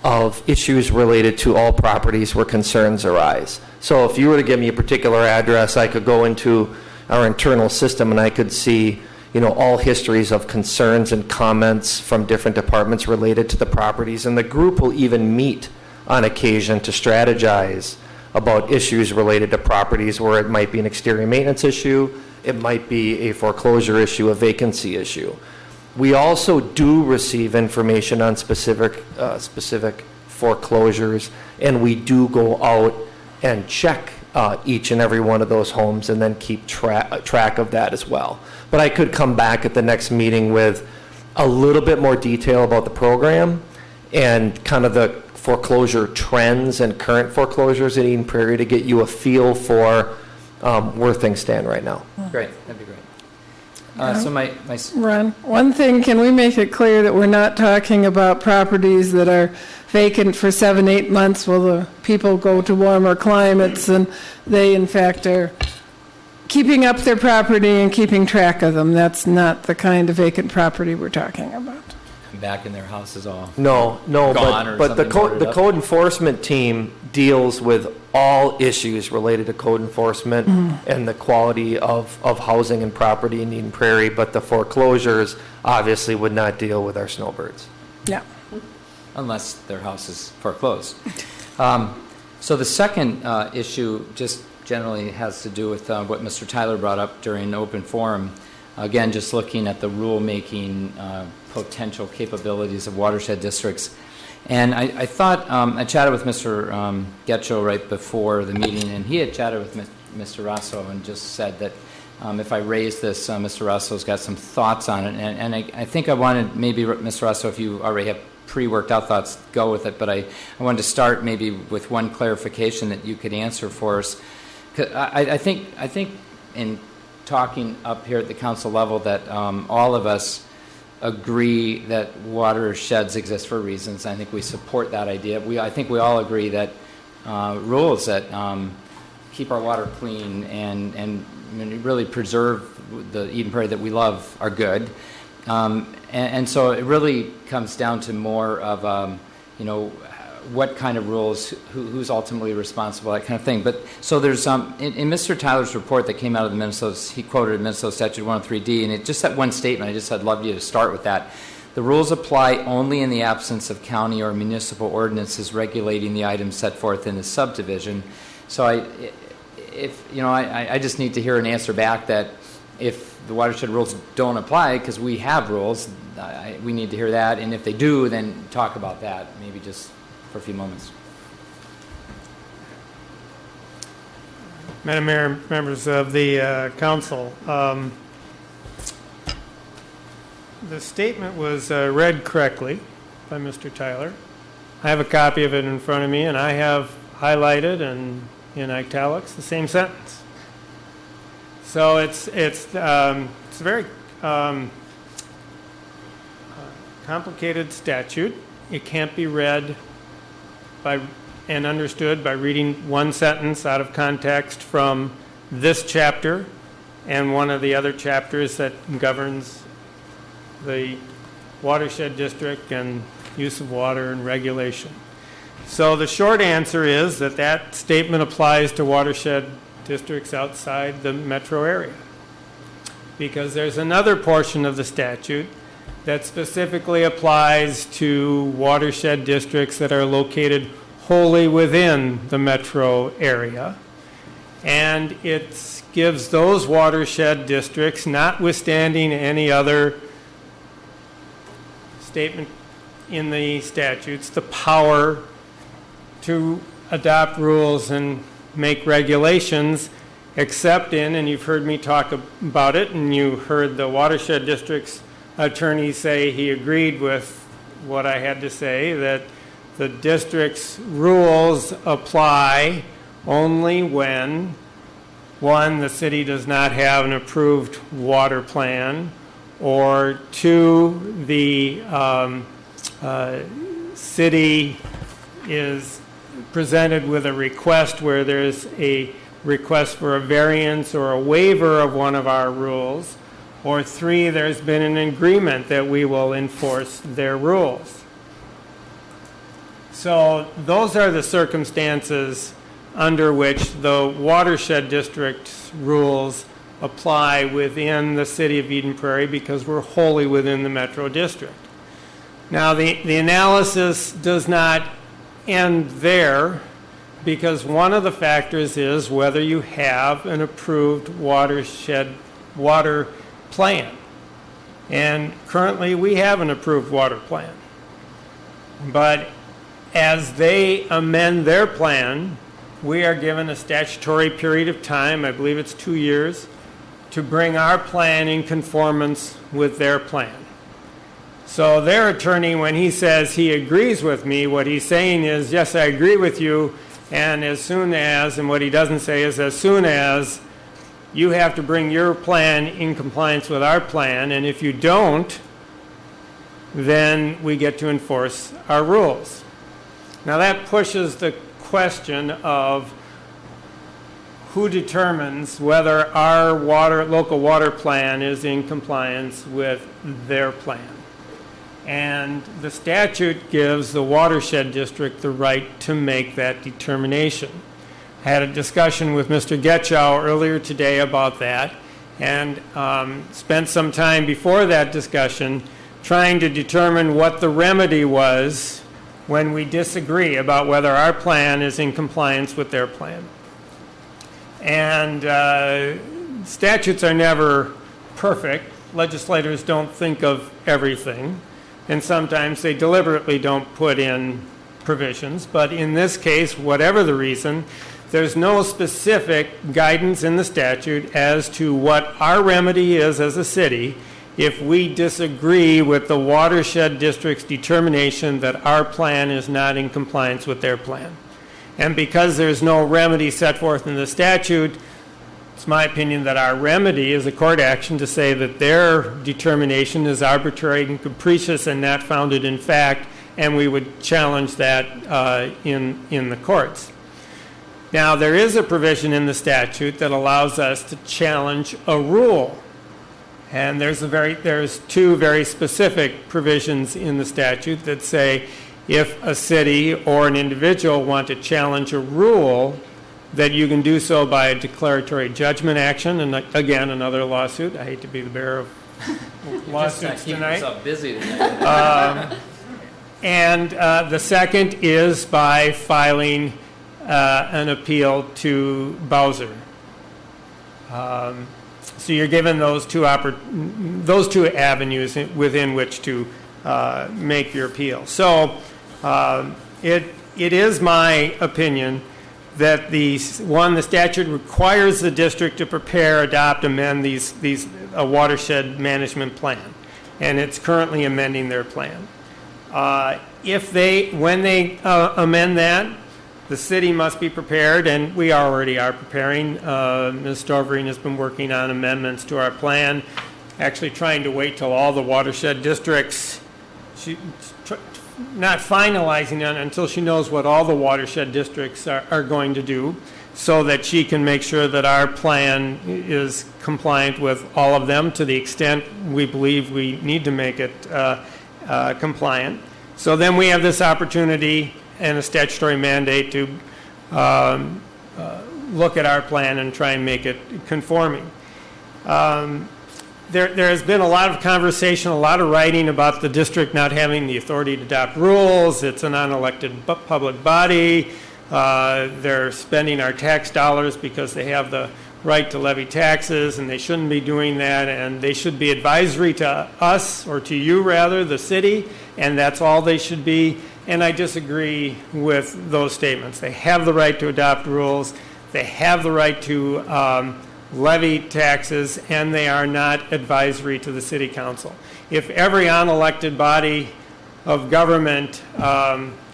Speaker 4: of issues related to all properties where concerns arise. So if you were to give me a particular address, I could go into our internal system and I could see, all histories of concerns and comments from different departments related to the properties. And the group will even meet on occasion to strategize about issues related to properties where it might be an exterior maintenance issue, it might be a foreclosure issue, a vacancy issue. We also do receive information on specific foreclosures, and we do go out and check each and every one of those homes and then keep track of that as well. But I could come back at the next meeting with a little bit more detail about the program and kind of the foreclosure trends and current foreclosures in Eden Prairie to get you a feel for where things stand right now.
Speaker 5: Great, that'd be great. So my
Speaker 11: Ron, one thing, can we make it clear that we're not talking about properties that are vacant for 7-8 months while the people go to warmer climates, and they in fact are keeping up their property and keeping track of them? That's not the kind of vacant property we're talking about.
Speaker 5: back in their houses all
Speaker 4: No,
Speaker 5: gone
Speaker 4: but the code enforcement team deals with all issues related to code enforcement and the quality of housing and property in Eden Prairie, but the foreclosures obviously would not deal with our snowbirds.
Speaker 11: Yeah.
Speaker 5: Unless their house is foreclosed. So the second issue just generally has to do with what Mr. Tyler brought up during open forum. Again, just looking at the rulemaking potential capabilities of watershed districts. And I thought, I chatted with Mr. Getchell right before the meeting, and he had chatted with Mr. Rosso and just said that if I raise this, Mr. Rosso's got some thoughts on it. And I think I wanted, maybe, Mr. Rosso, if you already have pre-worked out thoughts, go with it. But I wanted to start maybe with one clarification that you could answer for us. 'Cause I think in talking up here at the council level that all of us agree that watersheds exist for reasons. I think we support that idea. I think we all agree that rules that keep our water clean and really preserve the Eden Prairie that we love are good. And so it really comes down to more of, what kind of rules, who's ultimately responsible, that kind of thing. But so there's in Mr. Tyler's report that came out of the Minnesota, he quoted Minnesota Statute 103D, and it just that one statement. I'd love you to start with that. The rules apply only in the absence of county or municipal ordinances regulating the items set forth in the subdivision. So I just need to hear an answer back that if the watershed rules don't apply, because we have rules, we need to hear that. And if they do, then talk about that, maybe just for a few moments.
Speaker 11: Madam Mayor, members of the council, the statement was read correctly by Mr. Tyler. I have a copy of it in front of me, and I have highlighted and in italics the same sentence. So it's a very complicated statute. It can't be read and understood by reading one sentence out of context from this chapter and one of the other chapters that governs the watershed district and use of water and regulation. So the short answer is that statement applies to watershed districts outside the metro area, because there's another portion of the statute that specifically applies to watershed districts that are located wholly within the metro area. And it gives those watershed districts, notwithstanding any other statement in the statutes, the power to adopt rules and make regulations, except in, and you've heard me talk about it, and you heard the Watershed District's attorney say he agreed with what I had to say, that the district's rules apply only when, one, the city does not have an approved water plan, or two, the city is presented with a request where there's a request for a variance or a waiver of one of our rules, or three, there's been an agreement that we will enforce their rules. So those are the circumstances under which the Watershed District's rules apply within the city of Eden Prairie, because we're wholly within the Metro District. Now, the analysis does not end there, because one of the factors is whether you have an approved water plan. And currently we have an approved water plan. But as they amend their plan, we are given a statutory period of time, I believe it's 2 years, to bring our plan in conformance with their plan. So their attorney, when he says he agrees with me, what he's saying is, yes, I agree with you, and as soon as, and what he doesn't say is, as soon as you have to bring your plan in compliance with our plan, and if you don't, then we get to enforce our rules. Now that pushes the question of who determines whether our local water plan is in compliance with their plan. And the statute gives the Watershed District the right to make that determination. I had a discussion with Mr. Getchow earlier today about that, and spent some time before that discussion trying to determine what the remedy was when we disagree about whether our plan is in compliance with their plan. And statutes are never perfect. Legislators don't think of everything, and sometimes they deliberately don't put in provisions. But in this case, whatever the reason, there's no specific guidance in the statute as to what our remedy is as a city if we disagree with the Watershed District's determination that our plan is not in compliance with their plan. And because there's no remedy set forth in the statute, it's my opinion that our remedy is a court action to say that their determination is arbitrary and capricious and not founded in fact, and we would challenge that in the courts. Now, there is a provision in the statute that allows us to challenge a rule. And there's two very specific provisions in the statute that say if a city or an individual want to challenge a rule, that you can do so by a declaratory judgment action. And again, another lawsuit. I hate to be the bearer of lawsuits tonight.
Speaker 5: Yourself busy tonight.
Speaker 11: And the second is by filing an appeal to Bowser. So you're given those two avenues within which to make your appeal. So it is my opinion that the statute requires the district to prepare, adopt, amend a watershed management plan, and it's currently amending their plan. When they amend that, the city must be prepared, and we already are preparing. Ms. Stoverine has been working on amendments to our plan, actually trying to wait till all the watershed districts, not finalizing it until she knows what all the watershed districts are going to do, so that she can make sure that our plan is compliant with all of them to the extent we believe we need to make it compliant. So then we have this opportunity and a statutory mandate to look at our plan and try and make it conforming. There has been a lot of conversation, a lot of writing about the district not having the authority to adopt rules. It's an unelected public body. They're spending our tax dollars because they have the right to levy taxes, and they shouldn't be doing that, and they should be advisory to us, or to you rather, the city, and that's all they should be. And I disagree with those statements. They have the right to adopt rules. They have the right to levy taxes, and they are not advisory to the city council. If every unelected body of government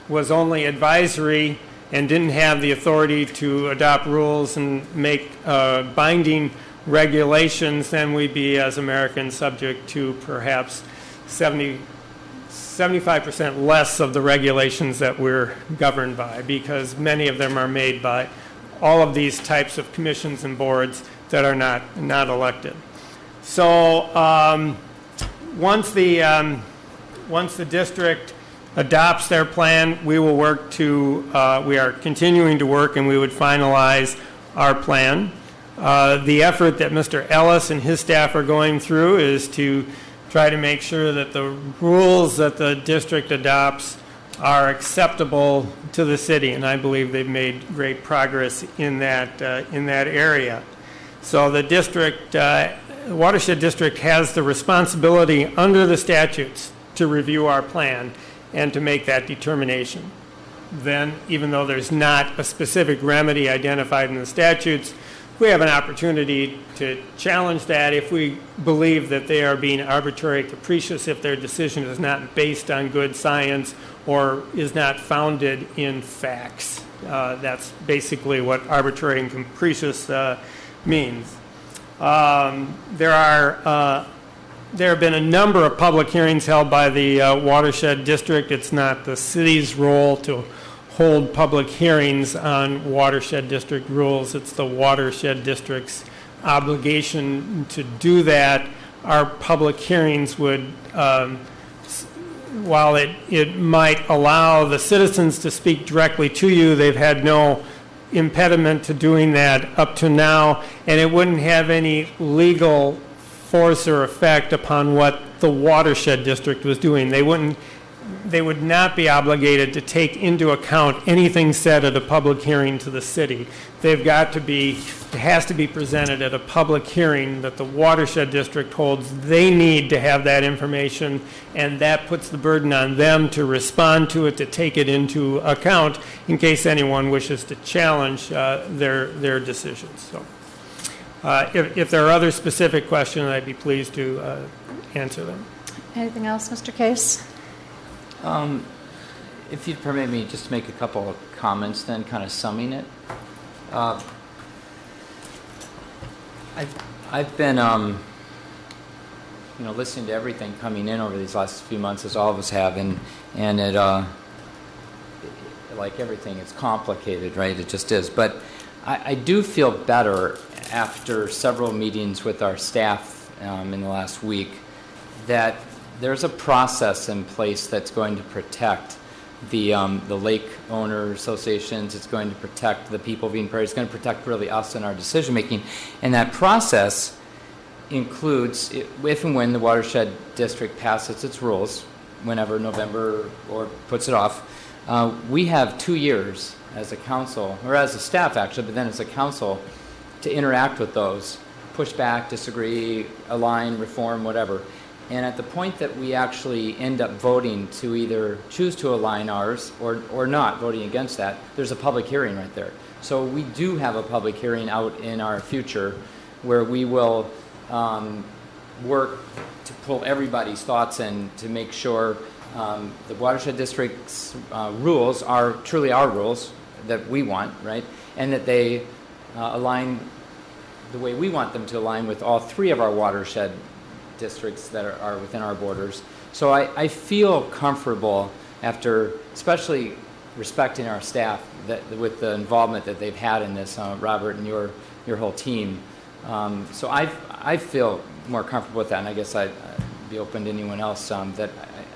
Speaker 11: was only advisory and didn't have the authority to adopt rules and make binding regulations, then we'd be, as Americans, subject to perhaps 75% less of the regulations that we're governed by, because many of them are made by all of these types of commissions and boards that are not elected. So once the district adopts their plan, we will work to, we are continuing to work, and we would finalize our plan. The effort that Mr. Ellis and his staff are going through is to try to make sure that the rules that the district adopts are acceptable to the city, and I believe they've made great progress in that area. So the district, Watershed District has the responsibility under the statutes to review our plan and to make that determination. Then, even though there's not a specific remedy identified in the statutes, we have an opportunity to challenge that if we believe that they are being arbitrary, capricious, if their decision is not based on good science or is not founded in facts. That's basically what arbitrary and capricious means. There have been a number of public hearings held by the Watershed District. It's not the city's role to hold public hearings on Watershed District rules. It's the Watershed District's obligation to do that. Our public hearings would, while it might allow the citizens to speak directly to you, they've had no impediment to doing that up to now, and it wouldn't have any legal force or effect upon what the Watershed District was doing. They would not be obligated to take into account anything said at a public hearing to the city. It has to be presented at a public hearing that the Watershed District holds. They need to have that information, and that puts the burden on them to respond to it, to take it into account in case anyone wishes to challenge their decisions. So, if there are other specific questions, I'd be pleased to answer them.
Speaker 1: Anything else, Mr. Case?
Speaker 5: If you'd permit me just to make a couple of comments then, kind of summing it. I've been, listening to everything coming in over these last few months, as all of us have, and it, like everything, it's complicated, right? It just is. But I do feel better after several meetings with our staff in the last week that there's a process in place that's going to protect the lake owner associations. It's going to protect the people of Eden Prairie. It's going to protect really us and our decision making. And that process includes if and when the Watershed District passes its rules, whenever November or puts it off, we have 2 years as a council, or as a staff actually, but then as a council, to interact with those, push back, disagree, align, reform, whatever. And at the point that we actually end up voting to either choose to align ours or not, voting against that, there's a public hearing right there. So we do have a public hearing out in our future where we will work to pull everybody's thoughts in to make sure the Watershed District's rules are truly our rules that we want, right? And that they align the way we want them to align with all 3 of our watershed districts that are within our borders. So I feel comfortable after, especially respecting our staff, that with the involvement that they've had in this, Robert and your whole team. So I feel more comfortable with that, and I guess I'd be open to anyone else that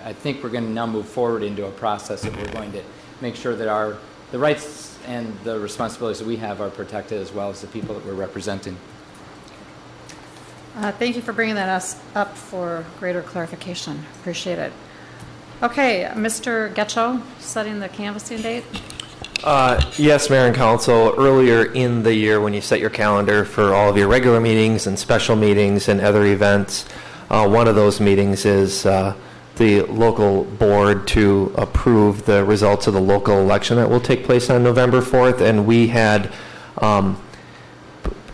Speaker 5: I think we're going to now move forward into a process that we're going to make sure that the rights and the responsibilities that we have are protected, as well as the people that we're representing.
Speaker 1: Thank you for bringing that up for greater clarification. Appreciate it. Okay, Mr. Getcho, setting the canvassing date.
Speaker 4: Yes, Mayor and Council. Earlier in the year, when you set your calendar for all of your regular meetings and special meetings and other events, one of those meetings is the local board to approve the results of the local election that will take place on November 4th, and we had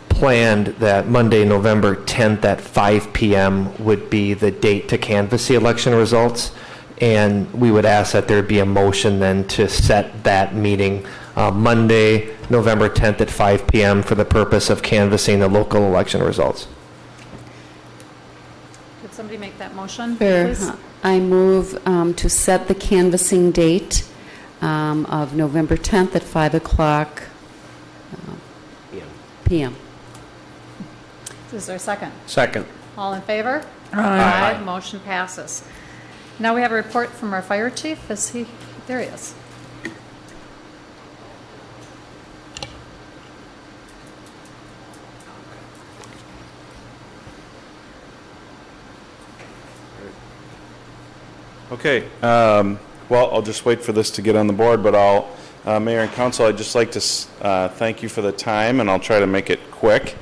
Speaker 4: planned that Monday, November 10th at 5 p.m. would be the date to canvass the election results, and we would ask that there be a motion then to set that meeting Monday, November 10th at 5 p.m. for the purpose of canvassing the local election results.
Speaker 1: Could somebody make that motion,
Speaker 8: Sure.
Speaker 1: please?
Speaker 8: I move to set the canvassing date of November 10th at 5 o'clock p.m.
Speaker 1: Is there a second?
Speaker 9: Second.
Speaker 1: All in favor?
Speaker 9: Aye.
Speaker 1: Motion passes. Now we have a report from our fire chief. Is he? There he is.
Speaker 14: Okay. Well, I'll just wait for this to get on the board, but Mayor and Council, I'd just like to thank you for the time, and I'll try to make it quick.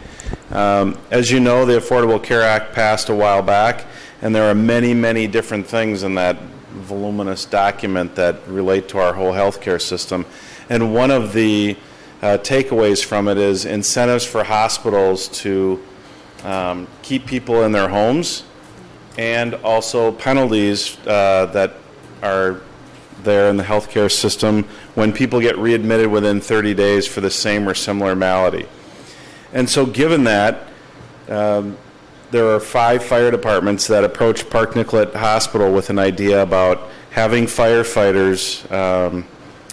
Speaker 14: As you know, the Affordable Care Act passed a while back, and there are many, many different things in that voluminous document that relate to our whole healthcare system. And one of the takeaways from it is incentives for hospitals to keep people in their homes, and also penalties that are there in the healthcare system when people get readmitted within 30 days for the same or similar malady. And so given that, there are 5 fire departments that approached Park Nicollet Hospital with an idea about having firefighters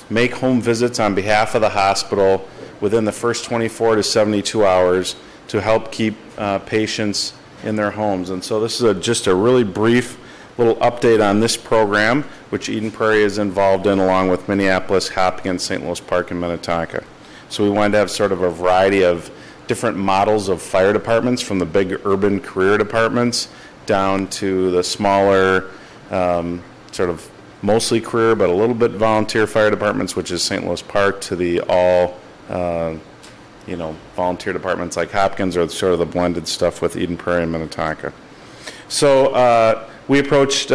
Speaker 14: make home visits on behalf of the hospital within the first 24 to 72 hours to help keep patients in their homes. And so this is just a really brief little update on this program, which Eden Prairie is involved in along with Minneapolis, Hopkins, St. Louis Park, and Minnetonka. So we wanted to have sort of a variety of different models of fire departments, from the big urban career departments down to the smaller sort of mostly career but a little bit volunteer fire departments, which is St. Louis Park, to the all volunteer departments like Hopkins, or sort of the blended stuff with Eden Prairie and Minnetonka. So we approached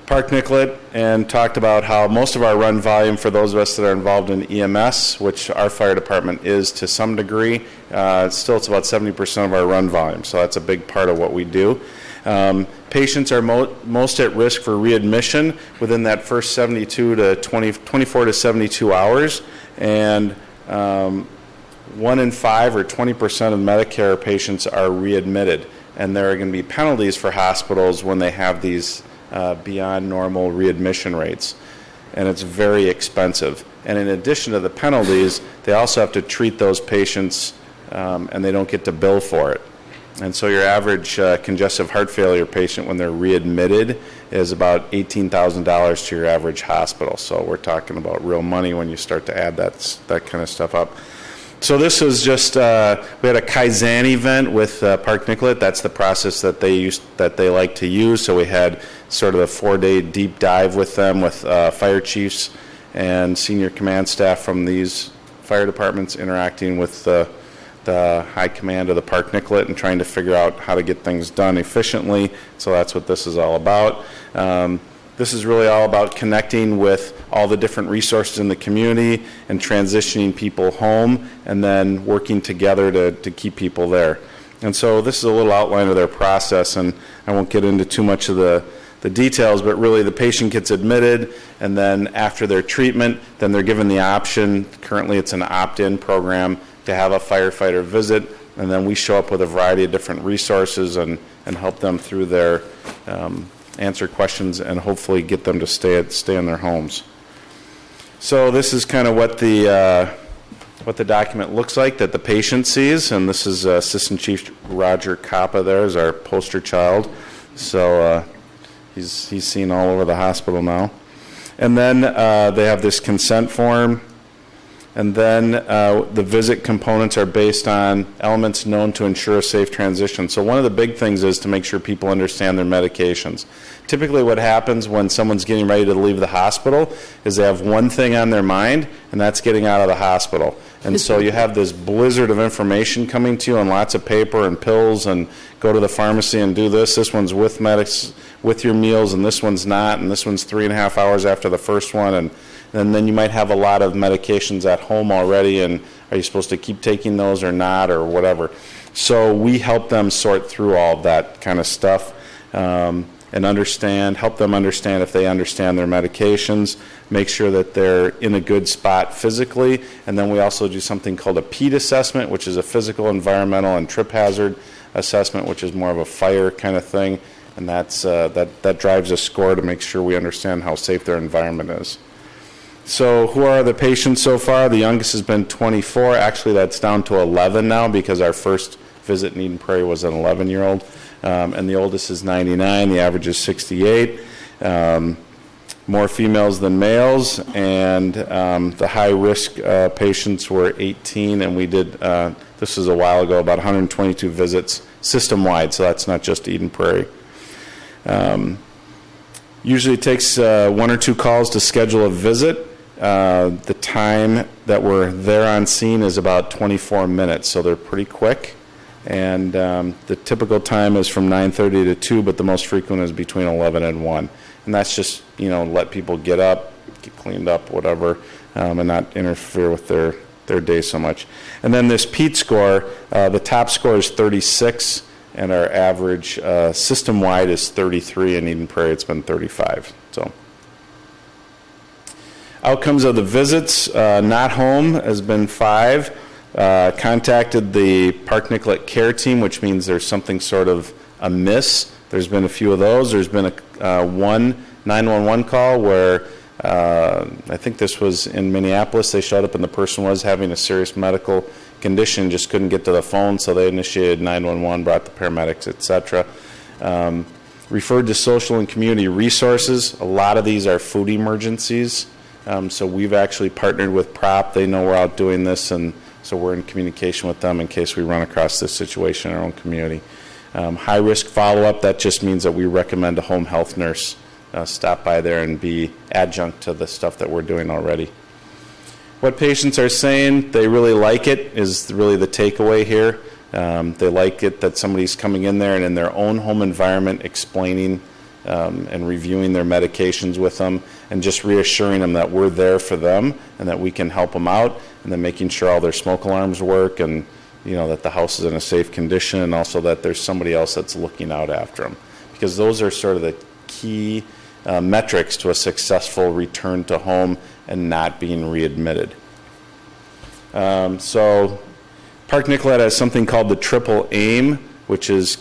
Speaker 14: Park Nicollet and talked about how most of our run volume, for those of us that are involved in EMS, which our fire department is to some degree, still it's about 70% of our run volume, so that's a big part of what we do. Patients are most at risk for readmission within that first 72 to 24 to 72 hours, and 1 in 5 or 20% of Medicare patients are readmitted, and there are going to be penalties for hospitals when they have these beyond normal readmission rates, and it's very expensive. And in addition to the penalties, they also have to treat those patients, and they don't get to bill for it. And so your average congestive heart failure patient, when they're readmitted, is about $18,000 to your average hospital. So we're talking about real money when you start to add that kind of stuff up. So this was just, we had a Kaizen event with Park Nicollet. That's the process that they like to use. So we had sort of a 4-day deep dive with them, with fire chiefs and senior command staff from these fire departments interacting with the high command of the Park Nicollet and trying to figure out how to get things done efficiently. So that's what this is all about. This is really all about connecting with all the different resources in the community and transitioning people home, and then working together to keep people there. And so this is a little outline of their process, and I won't get into too much of the details, but really the patient gets admitted, and then after their treatment, then they're given the option, currently it's an opt-in program, to have a firefighter visit, and then we show up with a variety of different resources and help them through their answer questions and hopefully get them to stay in their homes. So this is kind of what the document looks like that the patient sees, and this is Assistant Chief Roger Coppa there is our poster child. So he's seen all over the hospital now. And then they have this consent form. And then the visit components are based on elements known to ensure a safe transition. So one of the big things is to make sure people understand their medications. Typically what happens when someone's getting ready to leave the hospital is they have one thing on their mind, and that's getting out of the hospital. And so you have this blizzard of information coming to you and lots of paper and pills and go to the pharmacy and do this. This one's with medics, with your meals, and this one's not, and this one's 3.5 hours after the first one. And then you might have a lot of medications at home already, and are you supposed to keep taking those or not or whatever? So we help them sort through all of that kind of stuff. And help them understand if they understand their medications, make sure that they're in a good spot physically, and then we also do something called a PEAT assessment, which is a physical, environmental, and trip hazard assessment, which is more of a fire kind of thing, and that drives a score to make sure we understand how safe their environment is. So who are the patients so far? The youngest has been 24. Actually, that's down to 11 now because our first visit in Eden Prairie was an 11-year-old. And the oldest is 99, the average is 68. More females than males, and the high-risk patients were 18, and we did, this was a while ago, about 122 visits system-wide, so that's not just Eden Prairie. Usually it takes 1 or 2 calls to schedule a visit. The time that we're there on scene is about 24 minutes, so they're pretty quick. And the typical time is from 9:30 to 2, but the most frequent is between 11 and 1. And that's just, let people get up, get cleaned up, whatever, and not interfere with their day so much. And then this PEAT score, the top score is 36, and our average system-wide is 33. In Eden Prairie, it's been 35. So, outcomes of the visits, not home has been 5. Contacted the Park Nicollet care team, which means there's something sort of amiss. There's been a few of those. There's been one 911 call where I think this was in Minneapolis. They showed up and the person was having a serious medical condition, just couldn't get to the phone, so they initiated 911, brought the paramedics, etc. Referred to social and community resources. A lot of these are food emergencies. So we've actually partnered with PROP. They know we're out doing this, and so we're in communication with them in case we run across this situation in our own community. High-risk follow-up, that just means that we recommend a home health nurse stop by there and be adjunct to the stuff that we're doing already. What patients are saying they really like it is really the takeaway here. They like it that somebody's coming in there and in their own home environment explaining and reviewing their medications with them and just reassuring them that we're there for them and that we can help them out, and then making sure all their smoke alarms work and that the house is in a safe condition, and also that there's somebody else that's looking out after them, because those are sort of the key metrics to a successful return to home and not being readmitted. So Park Nicollet has something called the Triple AIM, which is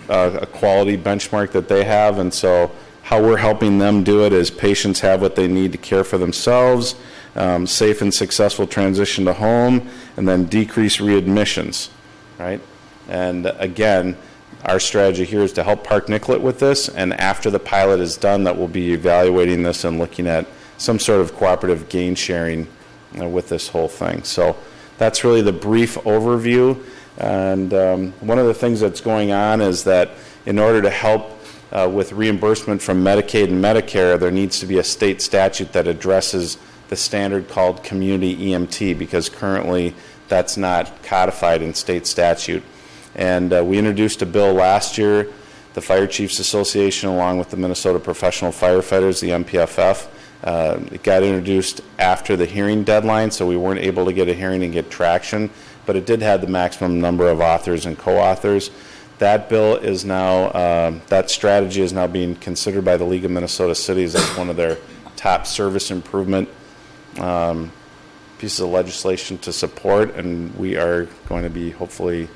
Speaker 14: a quality benchmark that they have, and so how we're helping them do it is patients have what they need to care for themselves, safe and successful transition to home, and then decrease readmissions, right? And again, our strategy here is to help Park Nicollet with this, and after the pilot is done, that we'll be evaluating this and looking at some sort of cooperative gain sharing with this whole thing. So that's really the brief overview. And one of the things that's going on is that in order to help with reimbursement from Medicaid and Medicare, there needs to be a state statute that addresses the standard called community EMT, because currently that's not codified in state statute. And we introduced a bill last year, the Fire Chiefs Association, along with the Minnesota Professional Firefighters, the MPFF. It got introduced after the hearing deadline, so we weren't able to get a hearing and get traction, but it did have the maximum number of authors and co-authors. That bill is now, that strategy is now being considered by the League of Minnesota Cities as one of their top service improvement pieces of legislation to support, and we are going to be, hopefully,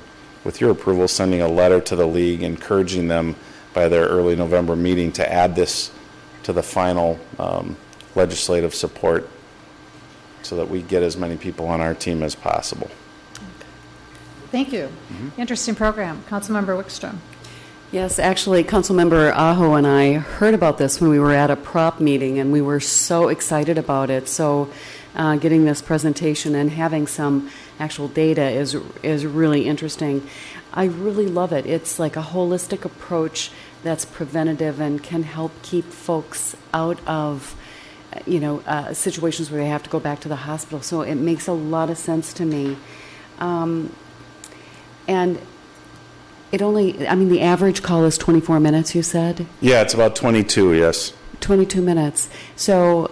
Speaker 14: with your approval, sending a letter to the League encouraging them by their early November meeting to add this to the final legislative support so that we get as many people on our team as possible.
Speaker 1: Thank you. Interesting program. Councilmember Wickstrom.
Speaker 8: Yes, actually, Councilmember Aho and I heard about this when we were at a prop meeting, and we were so excited about it. So getting this presentation and having some actual data is really interesting. I really love it. It's like a holistic approach that's preventative and can help keep folks out of situations where they have to go back to the hospital. So it makes a lot of sense to me. And the average call is 24 minutes, you said?
Speaker 14: Yeah, it's about 22, yes.
Speaker 8: 22 minutes. So,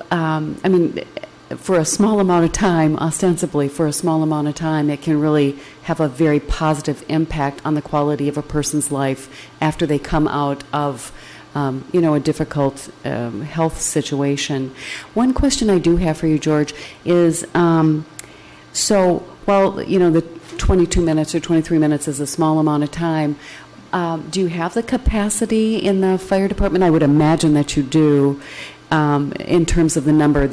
Speaker 8: for a small amount of time, ostensibly for a small amount of time, it can really have a very positive impact on the quality of a person's life after they come out of a difficult health situation. One question I do have for you, George, is the 22 minutes or 23 minutes is a small amount of time. Do you have the capacity in the fire department? I would imagine that you do. In terms of the number,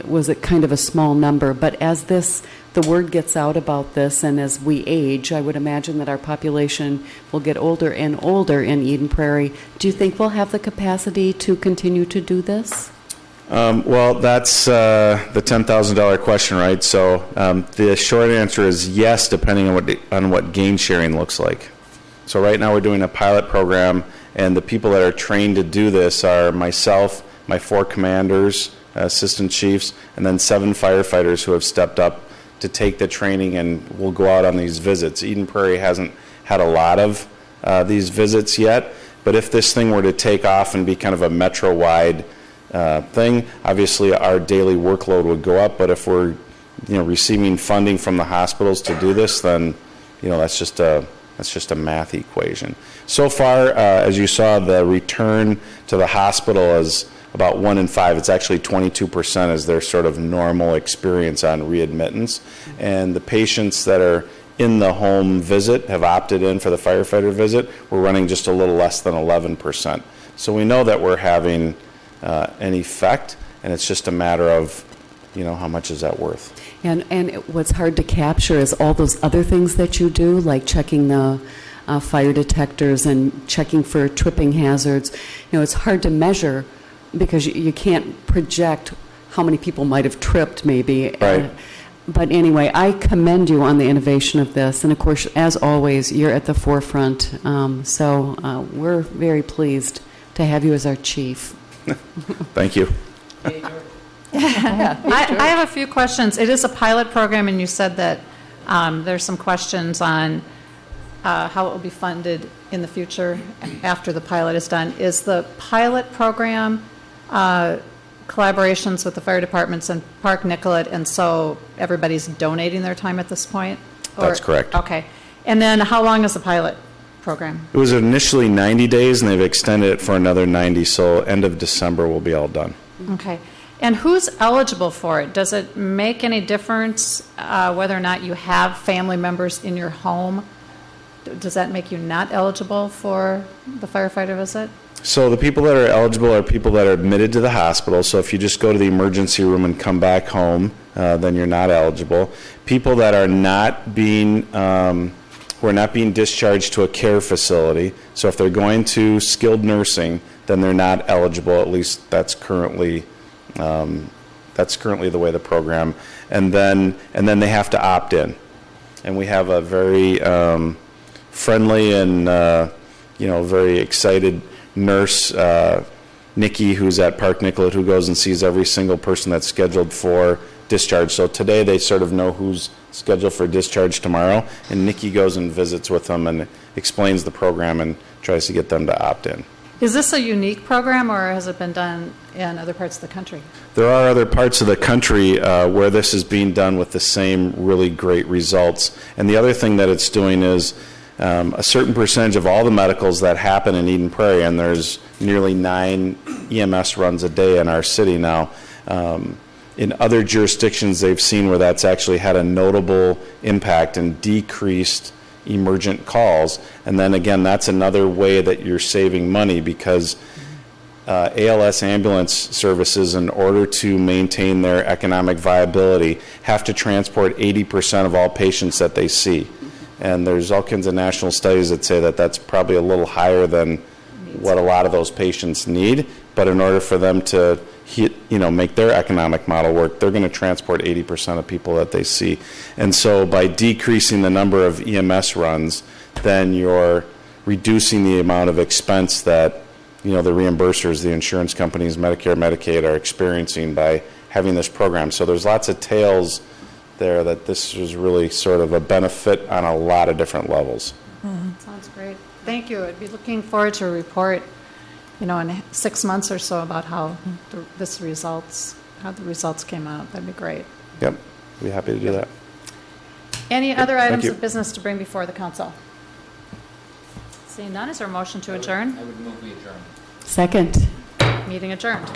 Speaker 8: was it kind of a small number? But as the word gets out about this, and as we age, I would imagine that our population will get older and older in Eden Prairie. Do you think we'll have the capacity to continue to do this?
Speaker 14: Well, that's the $10,000 question, right? So the short answer is yes, depending on what gain sharing looks like. So right now we're doing a pilot program, and the people that are trained to do this are myself, my 4 commanders, assistant chiefs, and then 7 firefighters who have stepped up to take the training and will go out on these visits. Eden Prairie hasn't had a lot of these visits yet, but if this thing were to take off and be kind of a metro-wide thing, obviously our daily workload would go up, but if we're receiving funding from the hospitals to do this, then that's just a math equation. So far, as you saw, the return to the hospital is about 1 in 5. It's actually 22% is their sort of normal experience on readmittance. And the patients that are in the home visit have opted in for the firefighter visit. We're running just a little less than 11%. So we know that we're having an effect, and it's just a matter of, how much is that worth?
Speaker 8: And what's hard to capture is all those other things that you do, like checking the fire detectors and checking for tripping hazards. It's hard to measure because you can't project how many people might have tripped, maybe.
Speaker 14: Right.
Speaker 8: But anyway, I commend you on the innovation of this. And of course, as always, you're at the forefront. So we're very pleased to have you as our chief.
Speaker 14: Thank you.
Speaker 1: I have a few questions. It is a pilot program, and you said that there's some questions on how it will be funded in the future after the pilot is done. Is the pilot program collaborations with the fire departments and Park Nicollet, and so everybody's donating their time at this point?
Speaker 14: That's correct.
Speaker 1: Okay. And then how long is the pilot program?
Speaker 14: It was initially 90 days, and they've extended it for another 90, so end of December we'll be all done.
Speaker 1: Okay. And who's eligible for it? Does it make any difference whether or not you have family members in your home? Does that make you not eligible for the firefighter visit?
Speaker 14: So the people that are eligible are people that are admitted to the hospital. So if you just go to the emergency room and come back home, then you're not eligible. People that are not being who are not being discharged to a care facility. So if they're going to skilled nursing, then they're not eligible. At least that's currently the way the program. And then they have to opt in. And we have a very friendly and very excited nurse, Nikki, who's at Park Nicollet, who goes and sees every single person that's scheduled for discharge. So today they sort of know who's scheduled for discharge tomorrow, and Nikki goes and visits with them and explains the program and tries to get them to opt in.
Speaker 1: Is this a unique program, or has it been done in other parts of the country?
Speaker 14: There are other parts of the country where this is being done with the same really great results. And the other thing that it's doing is a certain percentage of all the medicals that happen in Eden Prairie, and there's nearly 9 EMS runs a day in our city now. In other jurisdictions, they've seen where that's actually had a notable impact and decreased emergent calls. And then again, that's another way that you're saving money, because ALS ambulance services, in order to maintain their economic viability, have to transport 80% of all patients that they see. And there's all kinds of national studies that say that that's probably a little higher than what a lot of those patients need. But in order for them to make their economic model work, they're going to transport 80% of people that they see. And so by decreasing the number of EMS runs, then you're reducing the amount of expense that, the reimbursers, the insurance companies, Medicare, Medicaid are experiencing by having this program. So there's lots of tails there that this was really sort of a benefit on a lot of different levels.
Speaker 1: Sounds great. Thank you. I'd be looking forward to a report, in 6 months or so about how the results came out. That'd be great.
Speaker 14: Yep, be happy to do that.
Speaker 1: Any other
Speaker 14: Thank
Speaker 1: items
Speaker 14: you.
Speaker 1: of business to bring before the council? Seeing none, is there a motion to adjourn?
Speaker 5: I would move we adjourn.
Speaker 8: Second.
Speaker 1: Meeting adjourned.